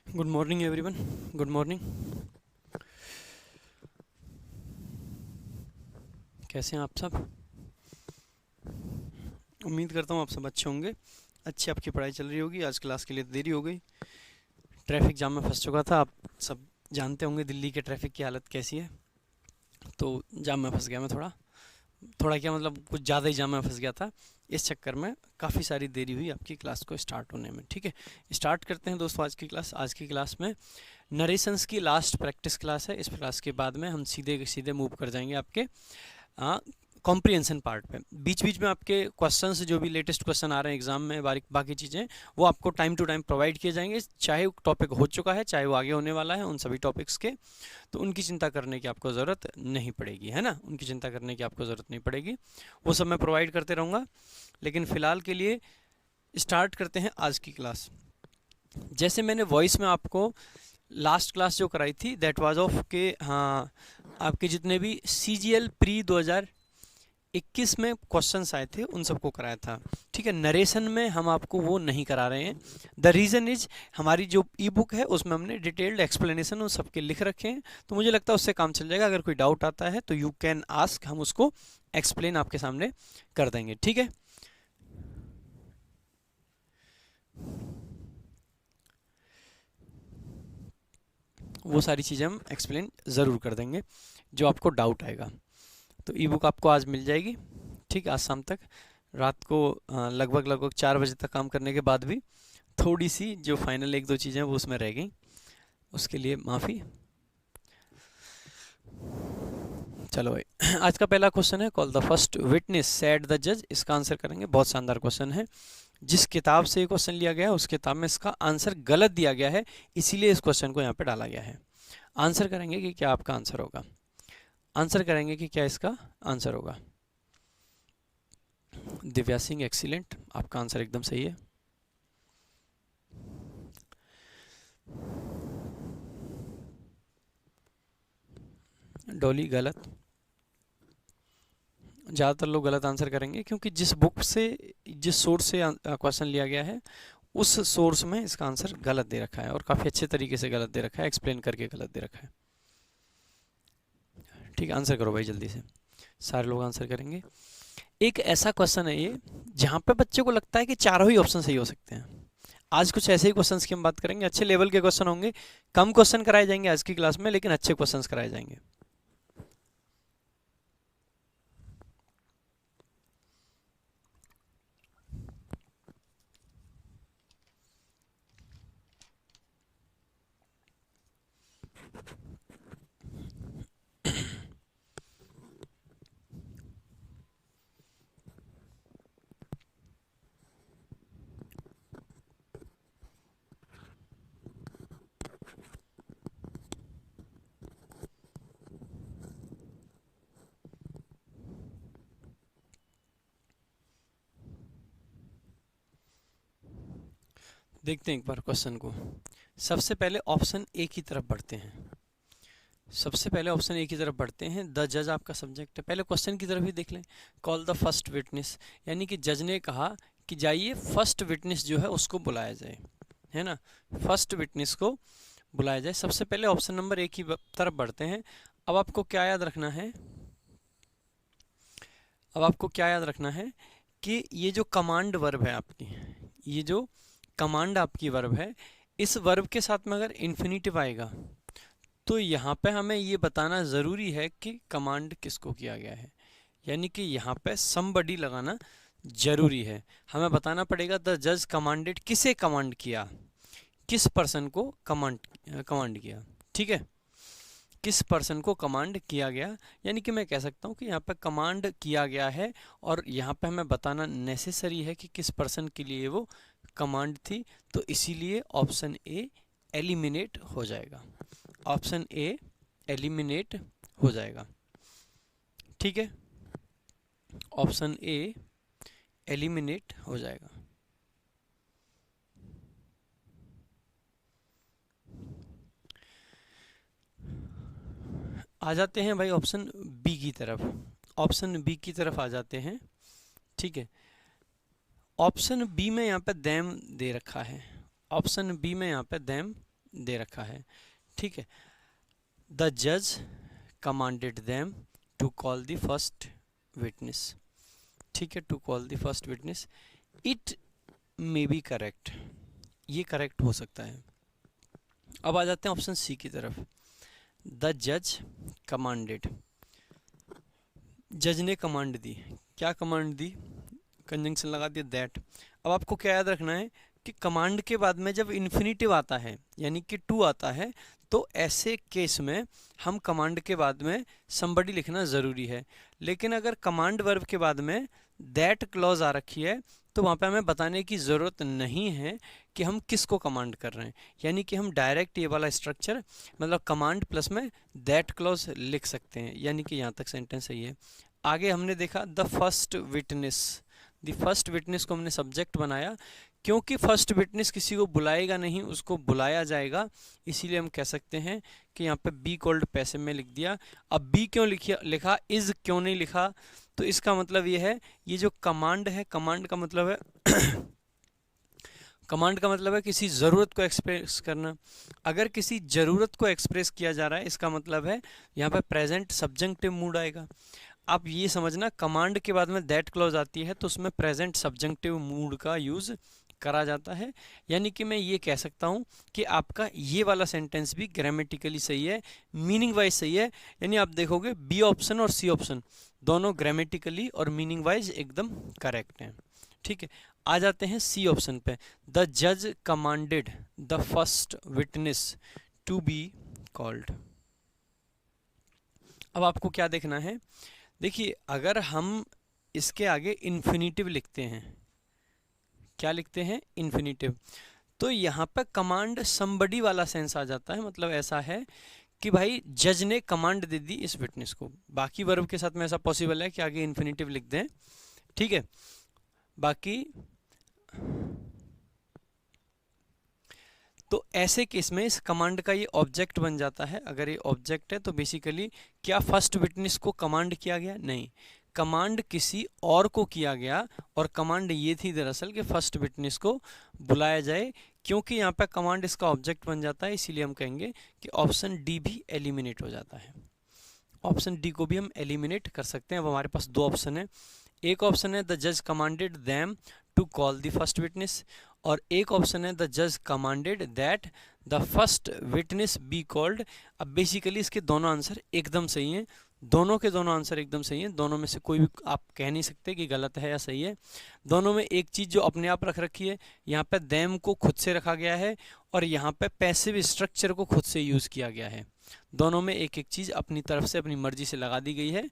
Good morning everyone. Good morning. कैसे हैं आप सब? उम्मीद करता हूँ आप सब अच्छे होंगे। अच्छी आपकी पढ़ाई चल रही होगी। आज क्लास के लिए देरी हो गई, ट्रैफिक जाम में फंस चुका था। आप सब जानते होंगे दिल्ली के ट्रैफिक की हालत कैसी है। तो जाम में फंस गया मैं, थोड़ा थोड़ा क्या मतलब कुछ ज़्यादा ही जाम में फंस गया था। इस चक्कर में काफ़ी सारी देरी हुई आपकी क्लास को स्टार्ट होने में। ठीक है, स्टार्ट करते हैं दोस्तों आज की क्लास। आज की क्लास में नरेशंस की लास्ट प्रैक्टिस क्लास है। इस क्लास के बाद में हम सीधे सीधे मूव कर जाएंगे आपके कॉम्प्रिहेंशन पार्ट पे। बीच बीच में आपके क्वेश्चंस जो भी लेटेस्ट क्वेश्चन आ रहे हैं एग्जाम में, बाकी चीज़ें वो आपको टाइम टू टाइम प्रोवाइड किए जाएंगे, चाहे टॉपिक हो चुका है चाहे वो आगे होने वाला है, उन सभी टॉपिक्स के। तो उनकी चिंता करने की आपको ज़रूरत नहीं पड़ेगी, है ना। उनकी चिंता करने की आपको ज़रूरत नहीं पड़ेगी, वो सब मैं प्रोवाइड करते रहूँगा। लेकिन फ़िलहाल के लिए स्टार्ट करते हैं आज की क्लास। जैसे मैंने वॉइस में आपको लास्ट क्लास जो कराई थी दैट वाज ऑफ के, हाँ, आपके जितने भी CGL प्री 2021 में क्वेश्चंस आए थे उन सबको कराया था। ठीक है, नरेशन में हम आपको वो नहीं करा रहे हैं। द रीज़न इज हमारी जो ई बुक है उसमें हमने डिटेल्ड एक्सप्लेनेशन उन सबके लिख रखे हैं, तो मुझे लगता है उससे काम चल जाएगा। अगर कोई डाउट आता है तो यू कैन आस्क, हम उसको एक्सप्लेन आपके सामने कर देंगे। ठीक है, वो सारी चीज़ें हम एक्सप्लेन ज़रूर कर देंगे जो आपको डाउट आएगा। तो ई बुक आपको आज मिल जाएगी। ठीक है, आज शाम तक, रात को लगभग लगभग 4 बजे तक काम करने के बाद भी थोड़ी सी जो फाइनल एक दो चीज़ें वो उसमें रह गई, उसके लिए माफ़ी। चलो भाई, आज का पहला क्वेश्चन है, call the first witness said the जज। इसका आंसर करेंगे। बहुत शानदार क्वेश्चन है। जिस किताब से ये क्वेश्चन लिया गया है उस किताब में इसका आंसर गलत दिया गया है, इसीलिए इस क्वेश्चन को यहाँ पे डाला गया है। आंसर करेंगे कि क्या आपका आंसर होगा। आंसर करेंगे कि क्या इसका आंसर होगा। दिव्या सिंह, एक्सीलेंट, आपका आंसर एकदम सही है। डॉली गलत। ज़्यादातर लोग गलत आंसर करेंगे क्योंकि जिस बुक से, जिस सोर्स से क्वेश्चन लिया गया है उस सोर्स में इसका आंसर गलत दे रखा है, और काफ़ी अच्छे तरीके से गलत दे रखा है, एक्सप्लेन करके गलत दे रखा है। ठीक है, आंसर करो भाई जल्दी से। सारे लोग आंसर करेंगे। एक ऐसा क्वेश्चन है ये जहाँ पे बच्चे को लगता है कि चारों ही ऑप्शन सही हो सकते हैं। आज कुछ ऐसे ही क्वेश्चंस की हम बात करेंगे। अच्छे लेवल के क्वेश्चन होंगे, कम क्वेश्चन कराए जाएंगे आज की क्लास में, लेकिन अच्छे क्वेश्चंस कराए जाएंगे। देखते हैं एक बार क्वेश्चन को। सबसे पहले ऑप्शन ए की तरफ बढ़ते हैं। सबसे पहले ऑप्शन ए की तरफ बढ़ते हैं। द जज आपका सब्जेक्ट है। पहले क्वेश्चन की तरफ ही देख लें। कॉल द फर्स्ट विटनेस, यानी कि जज ने कहा कि जाइए फर्स्ट विटनेस जो है उसको बुलाया जाए, है ना। फर्स्ट विटनेस को बुलाया जाए। सबसे पहले ऑप्शन नंबर ए की तरफ बढ़ते हैं। अब आपको क्या याद रखना है, अब आपको क्या याद रखना है कि ये जो कमांड वर्ब है आपकी, ये जो कमांड आपकी वर्ब है, इस वर्ब के साथ में अगर इन्फिनिटिव आएगा तो यहाँ पे हमें ये बताना ज़रूरी है कि कमांड किसको किया गया है, यानी कि यहाँ पे somebody लगाना जरूरी है। हमें बताना पड़ेगा द जज कमांडेड, किसे कमांड किया, किस पर्सन को कमांड किया। ठीक है, किस पर्सन को कमांड किया गया, यानी कि मैं कह सकता हूँ कि यहाँ पे कमांड किया गया है, और यहाँ पे हमें बताना नेसेसरी है कि किस पर्सन के लिए वो कमांड थी। तो इसीलिए ऑप्शन ए एलिमिनेट हो जाएगा। ऑप्शन ए एलिमिनेट हो जाएगा। ठीक है, ऑप्शन ए एलिमिनेट हो जाएगा। आ जाते हैं भाई ऑप्शन बी की तरफ। ऑप्शन बी की तरफ आ जाते हैं। ठीक है, ऑप्शन बी में यहाँ पे देम दे रखा है। ऑप्शन बी में यहाँ पे देम दे रखा है, ठीक है। द जज commanded them to call the first witness, ठीक है, to call the first witness. It may be correct, ये करेक्ट हो सकता है। अब आ जाते हैं ऑप्शन सी की तरफ। द जज कमांडेड, जज ने कमांड दी, क्या कमांड दी, कंजंक्शन लगा दिया दैट। अब आपको क्या याद रखना है कि कमांड के बाद में जब इन्फिनिटिव आता है यानी कि टू आता है, तो ऐसे केस में हम कमांड के बाद में somebody लिखना ज़रूरी है। लेकिन अगर कमांड वर्ब के बाद में दैट क्लॉज आ रखी है तो वहाँ पे हमें बताने की ज़रूरत नहीं है कि हम किसको कमांड कर रहे हैं, यानी कि हम डायरेक्ट ये वाला स्ट्रक्चर मतलब कमांड प्लस में दैट क्लॉज लिख सकते हैं, यानी कि यहाँ तक सेंटेंस सही है। आगे हमने देखा the first witness, the first witness को हमने सब्जेक्ट बनाया क्योंकि फर्स्ट विटनेस किसी को बुलाएगा नहीं, उसको बुलाया जाएगा, इसीलिए हम कह सकते हैं कि यहाँ पे बी कॉल्ड पैसिव में लिख दिया। अब बी क्यों लिखा, इज क्यों नहीं लिखा, तो इसका मतलब ये है, ये जो कमांड है, कमांड का मतलब है कमांड का मतलब है किसी ज़रूरत को एक्सप्रेस करना। अगर किसी ज़रूरत को एक्सप्रेस किया जा रहा है, इसका मतलब है यहाँ पे प्रेजेंट सब्जेक्टिव मूड आएगा। आप ये समझना, कमांड के बाद में दैट क्लॉज आती है तो उसमें प्रेजेंट सब्जेक्टिव मूड का यूज़ करा जाता है। यानी कि मैं ये कह सकता हूँ कि आपका ये वाला सेंटेंस भी ग्रामेटिकली सही है, मीनिंग वाइज सही है। यानी आप देखोगे बी ऑप्शन और सी ऑप्शन दोनों ग्रामेटिकली और मीनिंग वाइज एकदम करेक्ट हैं, ठीक है। आ जाते हैं सी ऑप्शन पे। द जज commanded the first witness to be called. अब आपको क्या देखना है, देखिए अगर हम इसके आगे इन्फिनिटिव लिखते हैं, क्या लिखते हैं, इन्फिनिटिव, तो यहाँ पे कमांड समबडी वाला सेंस आ जाता है। मतलब ऐसा है कि भाई जज ने कमांड दे दी इस विटनेस को। बाकी वर्ब के साथ में ऐसा पॉसिबल है कि आगे इन्फिनिटिव लिख दें, ठीक है। बाकी तो ऐसे केस में इस कमांड का ये ऑब्जेक्ट बन जाता है। अगर ये ऑब्जेक्ट है तो बेसिकली क्या फर्स्ट विटनेस को कमांड किया गया, नहीं, कमांड किसी और को किया गया और कमांड ये थी दरअसल कि फर्स्ट विटनेस को बुलाया जाए। क्योंकि यहाँ पे कमांड इसका ऑब्जेक्ट बन जाता है, इसीलिए हम कहेंगे कि ऑप्शन डी भी एलिमिनेट हो जाता है। ऑप्शन डी को भी हम एलिमिनेट कर सकते हैं। अब हमारे पास दो ऑप्शन है, एक ऑप्शन है द जज commanded them to call the first witness, और एक ऑप्शन है द जज commanded that the first witness be called. अब बेसिकली इसके दोनों आंसर एकदम सही हैं, दोनों के दोनों आंसर एकदम सही हैं। दोनों में से कोई भी आप कह नहीं सकते कि गलत है या सही है। दोनों में एक चीज़ जो अपने आप रख रखी है, यहाँ पे देम को खुद से रखा गया है और यहाँ पे पैसिव स्ट्रक्चर को खुद से यूज़ किया गया है। दोनों में एक एक चीज़ अपनी तरफ से अपनी मर्जी से लगा दी गई है।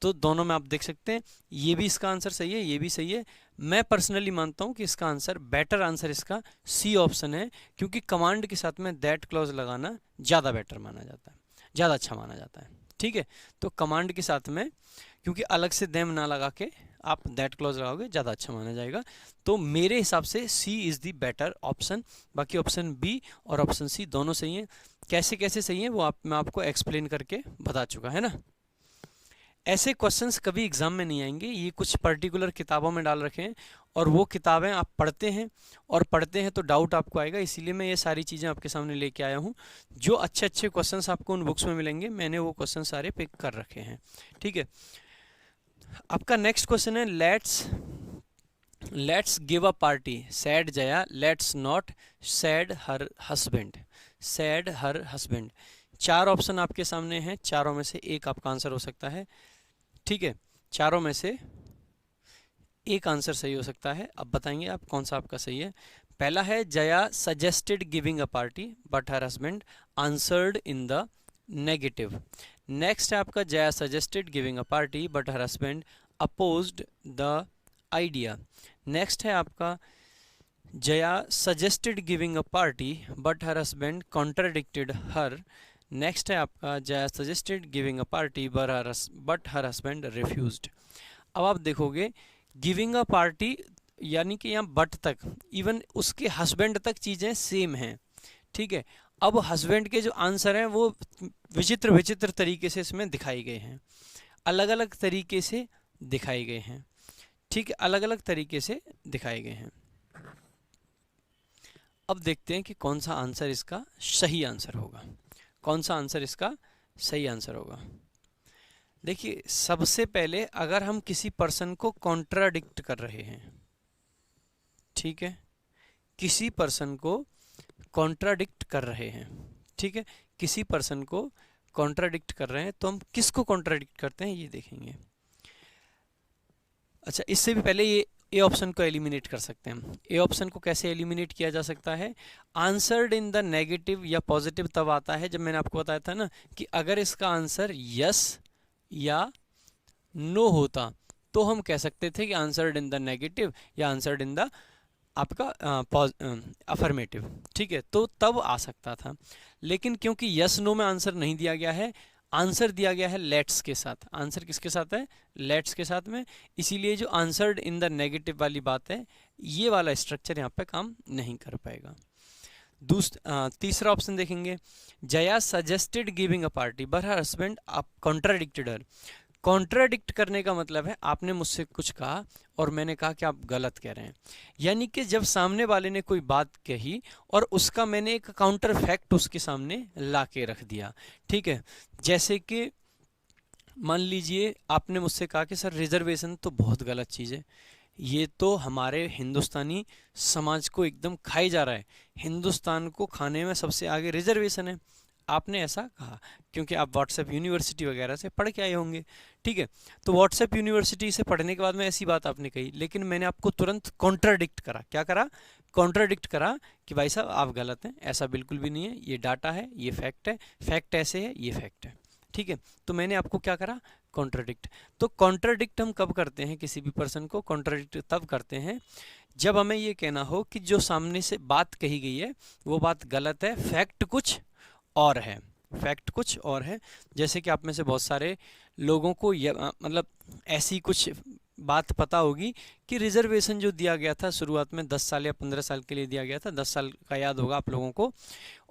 तो दोनों में आप देख सकते हैं ये भी इसका आंसर सही है, ये भी सही है। मैं पर्सनली मानता हूँ कि इसका आंसर, बेटर आंसर इसका सी ऑप्शन है, क्योंकि कमांड के साथ में दैट क्लॉज लगाना ज़्यादा बेटर माना जाता है, ज़्यादा अच्छा माना जाता है, ठीक है। तो कमांड के साथ में क्योंकि अलग से देम ना लगा के आप दैट क्लॉज लगाओगे, ज़्यादा अच्छा माना जाएगा। तो मेरे हिसाब से सी इज़ दी बेटर ऑप्शन। बाकी ऑप्शन बी और ऑप्शन सी दोनों सही हैं। कैसे कैसे सही हैं वो मैं आपको एक्सप्लेन करके बता चुका है ना। ऐसे क्वेश्चंस कभी एग्जाम में नहीं आएंगे, ये कुछ पर्टिकुलर किताबों में डाल रखे हैं और वो किताबें आप पढ़ते हैं और पढ़ते हैं तो डाउट आपको आएगा, इसीलिए मैं ये सारी चीज़ें आपके सामने लेके आया हूँ। जो अच्छे अच्छे क्वेश्चंस आपको उन बुक्स में मिलेंगे, मैंने वो क्वेश्चन सारे पिक कर रखे हैं, ठीक है। आपका नेक्स्ट क्वेश्चन है let's give a party sad Jaya let's not sad her husband, sad her husband. चार ऑप्शन आपके सामने हैं, चारों में से एक आपका आंसर हो सकता है, ठीक है। चारों में से एक आंसर सही हो सकता है। अब बताएंगे आप कौन सा आपका सही है। पहला है Jaya suggested giving a party but her husband answered in the negative. Next है आपका Jaya suggested giving a party but her husband opposed the idea. Next है आपका Jaya suggested giving a party but her husband contradicted her. Next है आपका Jaya suggested giving a party but her husband refused. अब आप देखोगे giving a party यानी कि यहाँ बट तक, इवन उसके हस्बैंड तक चीज़ें सेम हैं, ठीक है। अब हस्बैंड के जो आंसर हैं वो विचित्र विचित्र तरीके से इसमें दिखाई गए हैं, अलग अलग तरीके से दिखाए गए हैं, ठीक है, अलग अलग तरीके से दिखाए गए हैं। अब देखते हैं कि कौन सा आंसर इसका सही आंसर होगा, कौन सा आंसर इसका सही आंसर होगा। देखिए, सबसे पहले अगर हम किसी पर्सन को कॉन्ट्राडिक्ट कर रहे हैं, ठीक है, किसी पर्सन को कॉन्ट्राडिक्ट कर रहे हैं, ठीक है, किसी पर्सन को कॉन्ट्राडिक्ट कर रहे हैं, तो हम किसको कॉन्ट्राडिक्ट करते हैं ये देखेंगे। अच्छा, इससे भी पहले ये ए ऑप्शन को एलिमिनेट कर सकते हैं हम। ए ऑप्शन को कैसे एलिमिनेट किया जा सकता है? आंसर्ड इन द नेगेटिव या पॉजिटिव तब आता है जब मैंने आपको बताया था ना कि अगर इसका आंसर यस या नो होता तो हम कह सकते थे कि आंसर्ड इन द नेगेटिव या आंसर्ड इन द आपका अफर्मेटिव, ठीक है, तो तब आ सकता था। लेकिन क्योंकि यस नो में आंसर नहीं दिया गया है, आंसर दिया गया है लेट्स के साथ। आंसर किसके साथ है? लेट्स के साथ में। इसीलिए जो आंसर्ड इन द नेगेटिव वाली बात है, ये वाला स्ट्रक्चर यहाँ पे काम नहीं कर पाएगा। तीसरा ऑप्शन देखेंगे, Jaya suggested giving a party but her husband contradicted her. Contradict करने का मतलब है आपने मुझसे कुछ कहा और मैंने कहा कि आप गलत कह रहे हैं, यानी कि जब सामने वाले ने कोई बात कही और उसका मैंने एक काउंटर फैक्ट उसके सामने ला के रख दिया, ठीक है। जैसे कि मान लीजिए आपने मुझसे कहा कि सर रिजर्वेशन तो बहुत गलत चीज़ है, ये तो हमारे हिंदुस्तानी समाज को एकदम खाई जा रहा है, हिंदुस्तान को खाने में सबसे आगे रिजर्वेशन है। आपने ऐसा कहा क्योंकि आप व्हाट्सएप यूनिवर्सिटी वगैरह से पढ़ के आए होंगे, ठीक है। तो व्हाट्सएप यूनिवर्सिटी से पढ़ने के बाद में ऐसी बात आपने कही, लेकिन मैंने आपको तुरंत कॉन्ट्राडिक्ट करा। क्या करा? कॉन्ट्राडिक्ट करा कि भाई साहब आप गलत हैं, ऐसा बिल्कुल भी नहीं है, ये डाटा है, ये फैक्ट है, फैक्ट ऐसे है, ये फैक्ट है, ठीक है। तो मैंने आपको क्या करा? कॉन्ट्राडिक्ट। तो कॉन्ट्राडिक्ट हम कब करते हैं? किसी भी पर्सन को कॉन्ट्राडिक्ट तब करते हैं जब हमें ये कहना हो कि जो सामने से बात कही गई है वो बात गलत है, फैक्ट कुछ और है, फैक्ट कुछ और है। जैसे कि आप में से बहुत सारे लोगों को मतलब ऐसी कुछ बात पता होगी कि रिजर्वेशन जो दिया गया था शुरुआत में 10 साल या 15 साल के लिए दिया गया था, 10 साल का याद होगा आप लोगों को,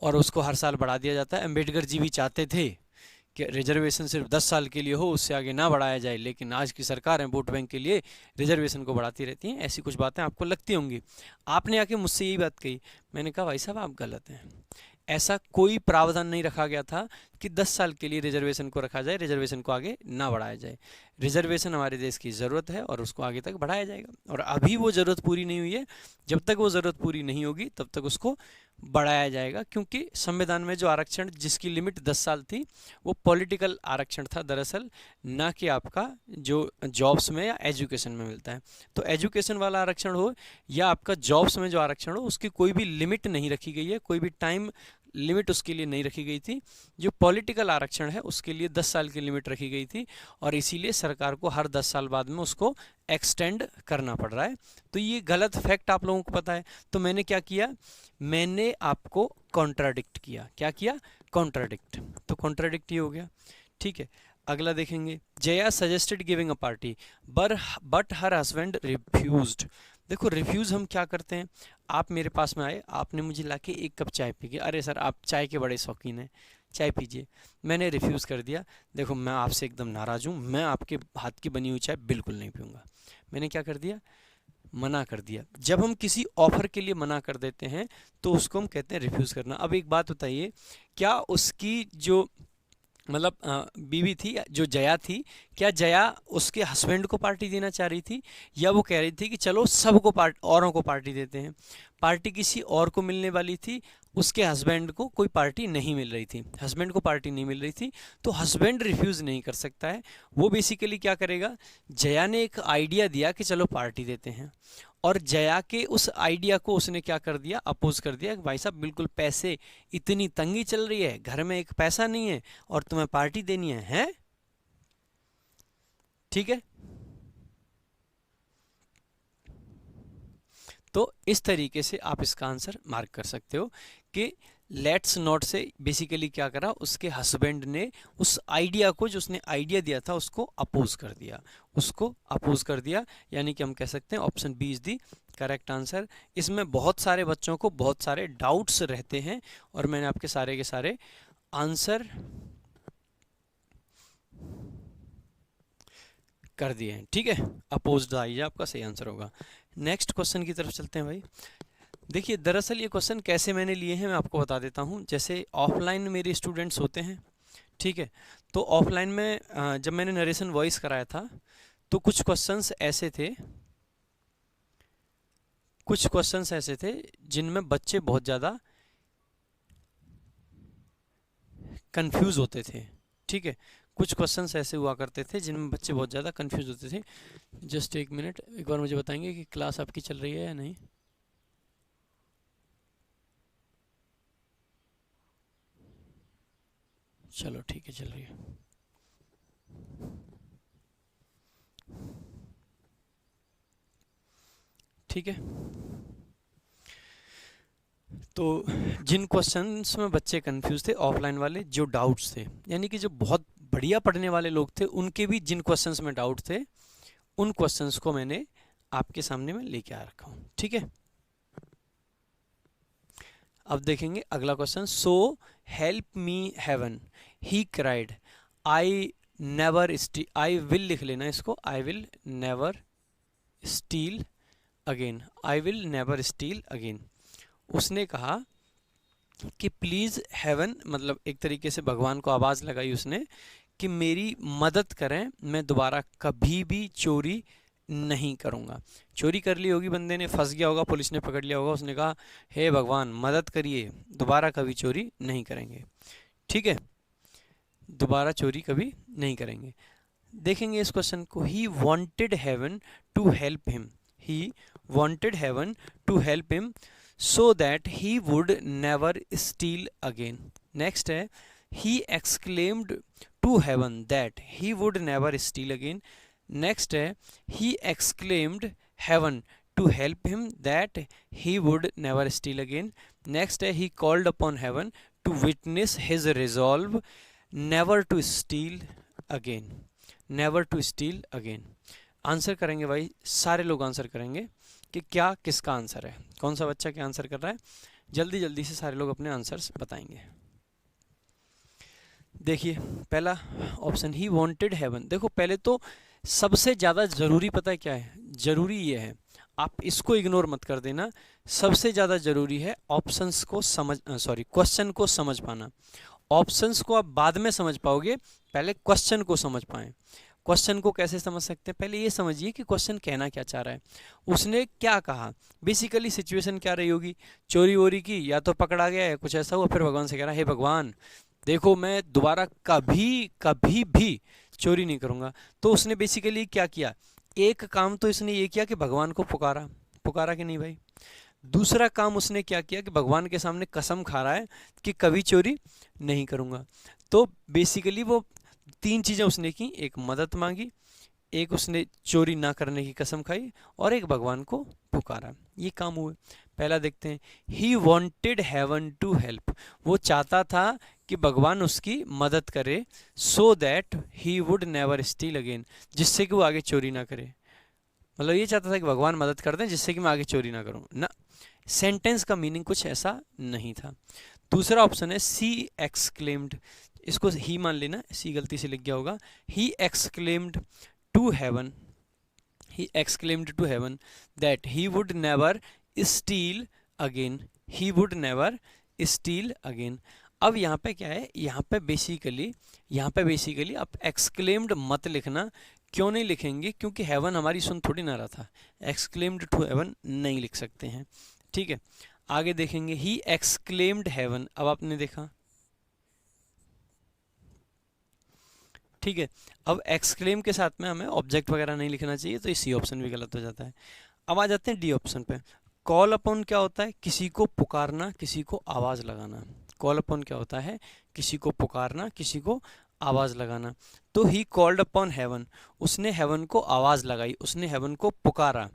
और उसको हर साल बढ़ा दिया जाता है। अम्बेडकर जी भी चाहते थे कि रिजर्वेशन सिर्फ 10 साल के लिए हो, उससे आगे ना बढ़ाया जाए, लेकिन आज की सरकार है वोट बैंक के लिए रिजर्वेशन को बढ़ाती रहती हैं। ऐसी कुछ बातें आपको लगती होंगी। आपने आके मुझसे यही बात कही, मैंने कहा भाई साहब आप गलत हैं, ऐसा कोई प्रावधान नहीं रखा गया था कि 10 साल के लिए रिजर्वेशन को रखा जाए, रिजर्वेशन को आगे ना बढ़ाया जाए। रिजर्वेशन हमारे देश की ज़रूरत है और उसको आगे तक बढ़ाया जाएगा, और अभी वो ज़रूरत पूरी नहीं हुई है, जब तक वो ज़रूरत पूरी नहीं होगी तब तक उसको बढ़ाया जाएगा। क्योंकि संविधान में जो आरक्षण जिसकी लिमिट 10 साल थी वो पॉलिटिकल आरक्षण था दरअसल, ना कि आपका जो जॉब्स में या एजुकेशन में मिलता है। तो एजुकेशन वाला आरक्षण हो या आपका जॉब्स में जो आरक्षण हो, उसकी कोई भी लिमिट नहीं रखी गई है, कोई भी टाइम लिमिट उसके लिए नहीं रखी गई थी। जो पॉलिटिकल आरक्षण है उसके लिए 10 साल की लिमिट रखी गई थी, और इसीलिए सरकार को हर 10 साल बाद में उसको एक्सटेंड करना पड़ रहा है। तो ये गलत फैक्ट आप लोगों को पता है। तो मैंने क्या किया? मैंने आपको कॉन्ट्राडिक्ट किया। क्या किया? कॉन्ट्राडिक्ट। तो कॉन्ट्राडिक्ट ये हो गया, ठीक है। अगला देखेंगे, Jaya suggested giving a party but her husband refused. देखो, रिफ्यूज़ हम क्या करते हैं? आप मेरे पास में आए, आपने मुझे लाके 1 कप चाय पी के, अरे सर आप चाय के बड़े शौकीन हैं, चाय पीजिए। मैंने रिफ्यूज़ कर दिया, देखो मैं आपसे एकदम नाराज़ हूँ, मैं आपके हाथ की बनी हुई चाय बिल्कुल नहीं पीऊँगा। मैंने क्या कर दिया? मना कर दिया। जब हम किसी ऑफर के लिए मना कर देते हैं तो उसको हम कहते हैं रिफ्यूज़ करना। अब एक बात बताइए, क्या उसकी जो मतलब बीवी थी, जो जया थी, क्या जया उसके हस्बैंड को पार्टी देना चाह रही थी, या वो कह रही थी कि चलो सबको औरों को पार्टी देते हैं? पार्टी किसी और को मिलने वाली थी, उसके हस्बैंड को कोई पार्टी नहीं मिल रही थी, हस्बैंड को पार्टी नहीं मिल रही थी। तो हस्बैंड रिफ्यूज़ नहीं कर सकता है। वो बेसिकली क्या करेगा? जया ने एक आइडिया दिया कि चलो पार्टी देते हैं, और जया के उस आइडिया को उसने क्या कर दिया? अपोज कर दिया कि भाई साहब बिल्कुल पैसे, इतनी तंगी चल रही है, घर में एक पैसा नहीं है और तुम्हें पार्टी देनी है, हैं? ठीक है। तो इस तरीके से आप इसका आंसर मार्क कर सकते हो कि लेट्स नॉट से बेसिकली क्या करा? उसके हस्बैंड ने उस आइडिया को, जो उसने आइडिया दिया था, उसको अपोज कर दिया, उसको अपोज कर दिया। यानी कि हम कह सकते हैं option B is the correct answer. इसमें बहुत सारे बच्चों को बहुत सारे डाउट्स रहते हैं, और मैंने आपके सारे के सारे आंसर कर दिए हैं, ठीक है। अपोज्ड आइए आपका सही आंसर होगा। नेक्स्ट क्वेश्चन की तरफ चलते हैं भाई। देखिए दरअसल ये क्वेश्चन कैसे मैंने लिए हैं मैं आपको बता देता हूँ। जैसे ऑफलाइन मेरे स्टूडेंट्स होते हैं, ठीक है, तो ऑफलाइन में जब मैंने नरेशन वॉइस कराया था तो कुछ क्वेश्चंस ऐसे थे जिनमें बच्चे बहुत ज़्यादा कंफ्यूज होते थे, ठीक है। कुछ क्वेश्चंस ऐसे हुआ करते थे जिनमें बच्चे बहुत ज़्यादा कंफ्यूज होते थे। जस्ट एक मिनट, एक बार मुझे बताएंगे कि क्लास आपकी चल रही है या नहीं। चलो ठीक है, चल रही है। ठीक है, तो जिन क्वेश्चंस में बच्चे कंफ्यूज थे ऑफलाइन वाले, जो डाउट्स थे, यानी कि जो बहुत बढ़िया पढ़ने वाले लोग थे उनके भी जिन क्वेश्चंस में डाउट थे, उन क्वेश्चंस को मैंने आपके सामने में लेके आ रखा हूँ, ठीक है। अब देखेंगे अगला question. So help me heaven he cried I never steel, I will लिख लेना इसको, I will never steal again, I will never steal again. उसने कहा कि प्लीज़ हेवन, मतलब एक तरीके से भगवान को आवाज़ लगाई उसने कि मेरी मदद करें, मैं दोबारा कभी भी चोरी नहीं करूँगा। चोरी कर ली होगी बंदे ने, फंस गया होगा, पुलिस ने पकड़ लिया होगा, उसने कहा हे भगवान मदद करिए, दोबारा कभी चोरी नहीं करेंगे, ठीक है, दोबारा चोरी कभी नहीं करेंगे। देखेंगे इस क्वेश्चन को। He wanted heaven to help him, he wanted heaven to help him so that he would never steal again. Next है he exclaimed to heaven that he would never steal again. Next है he exclaimed heaven to help him that he would never steal again. Next है he called upon heaven to witness his resolve never to steal again. Never to steal again. Answer करेंगे भाई, सारे लोग answer करेंगे कि क्या किसका answer है, कौन सा बच्चा क्या आंसर कर रहा है। जल्दी जल्दी से सारे लोग अपने आंसर्स बताएंगे। देखिए पहला ऑप्शन ही वांटेड हेवन। देखो पहले तो सबसे ज़्यादा ज़रूरी पता है क्या है, ज़रूरी ये है, आप इसको इग्नोर मत कर देना। सबसे ज़्यादा ज़रूरी है ऑप्शंस को क्वेश्चन को समझ पाना। ऑप्शंस को आप बाद में समझ पाओगे, पहले क्वेश्चन को समझ पाएं। क्वेश्चन को कैसे समझ सकते हैं, पहले ये समझिए कि क्वेश्चन कहना क्या चाह रहा है। उसने क्या कहा, बेसिकली सिचुएशन क्या रही होगी, चोरी वोरी की, या तो पकड़ा गया है, कुछ ऐसा हुआ, फिर भगवान से कह रहा है हे भगवान देखो मैं दोबारा कभी कभी भी चोरी नहीं करूँगा। तो उसने बेसिकली क्या किया, एक काम तो इसने ये किया कि भगवान को पुकारा, पुकारा कि नहीं भाई। दूसरा काम उसने क्या किया कि भगवान के सामने कसम खा रहा है कि कभी चोरी नहीं करूँगा। तो बेसिकली वो तीन चीज़ें उसने की, एक मदद मांगी, एक उसने चोरी ना करने की कसम खाई, और एक भगवान को पुकारा। ये काम हुए। पहला देखते हैं, he wanted heaven to help, वो चाहता था कि भगवान उसकी मदद करे, so that he would never steal again, जिससे कि वो आगे चोरी ना करे। मतलब ये चाहता था कि भगवान मदद कर दें जिससे कि मैं आगे चोरी ना करूं ना। सेंटेंस का मीनिंग कुछ ऐसा नहीं था। दूसरा ऑप्शन है सी एक्सक्लेम्ड, इसको ही मान लेना, सी गलती से लिख गया होगा। He exclaimed to heaven, he exclaimed to heaven that he would never steal again, he would never steal again. अब यहाँ पे क्या है, यहाँ पे बेसिकली आप एक्सक्लेम्ड मत लिखना। क्यों नहीं लिखेंगे, क्योंकि हेवन हमारी सुन थोड़ी ना रहा था, एक्सक्लेम्ड टू हेवन नहीं लिख सकते हैं, ठीक है। आगे देखेंगे ही एक्सक्लेम्ड हेवन, अब आपने देखा, ठीक है। अब एक्सक्लेम के साथ में हमें ऑब्जेक्ट वगैरह नहीं लिखना चाहिए, तो सी ऑप्शन भी गलत हो जाता है। अब आ जाते हैं डी ऑप्शन पे। कॉल अपॉन क्या होता है, किसी को पुकारना, किसी को आवाज़ लगाना। कॉल अपॉन क्या होता है, किसी को पुकारना, किसी को आवाज़ लगाना। तो ही कॉल्ड अपॉन हेवन, उसने हेवन को आवाज़ लगाई, उसने हेवन को पुकारा,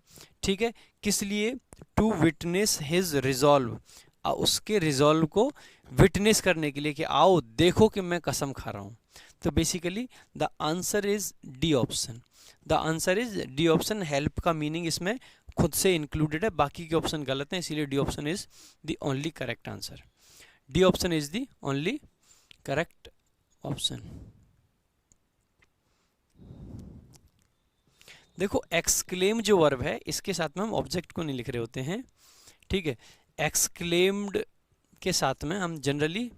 ठीक है। किस लिए, टू विटनेस हिज रिजॉल्व, उसके रिजॉल्व को विटनेस करने के लिए कि आओ देखो कि मैं कसम खा रहा हूँ। तो basically the answer is D option, the answer is D option. Help का मीनिंग इसमें खुद से इंक्लूडेड है, बाकी के ऑप्शन गलत हैं, इसीलिए D option is the only correct answer. D option is the only correct option. देखो एक्सक्लेम जो वर्ब है, इसके साथ में हम ऑब्जेक्ट को नहीं लिख रहे होते हैं, ठीक है। एक्सक्लेम्ड के साथ में हम जनरली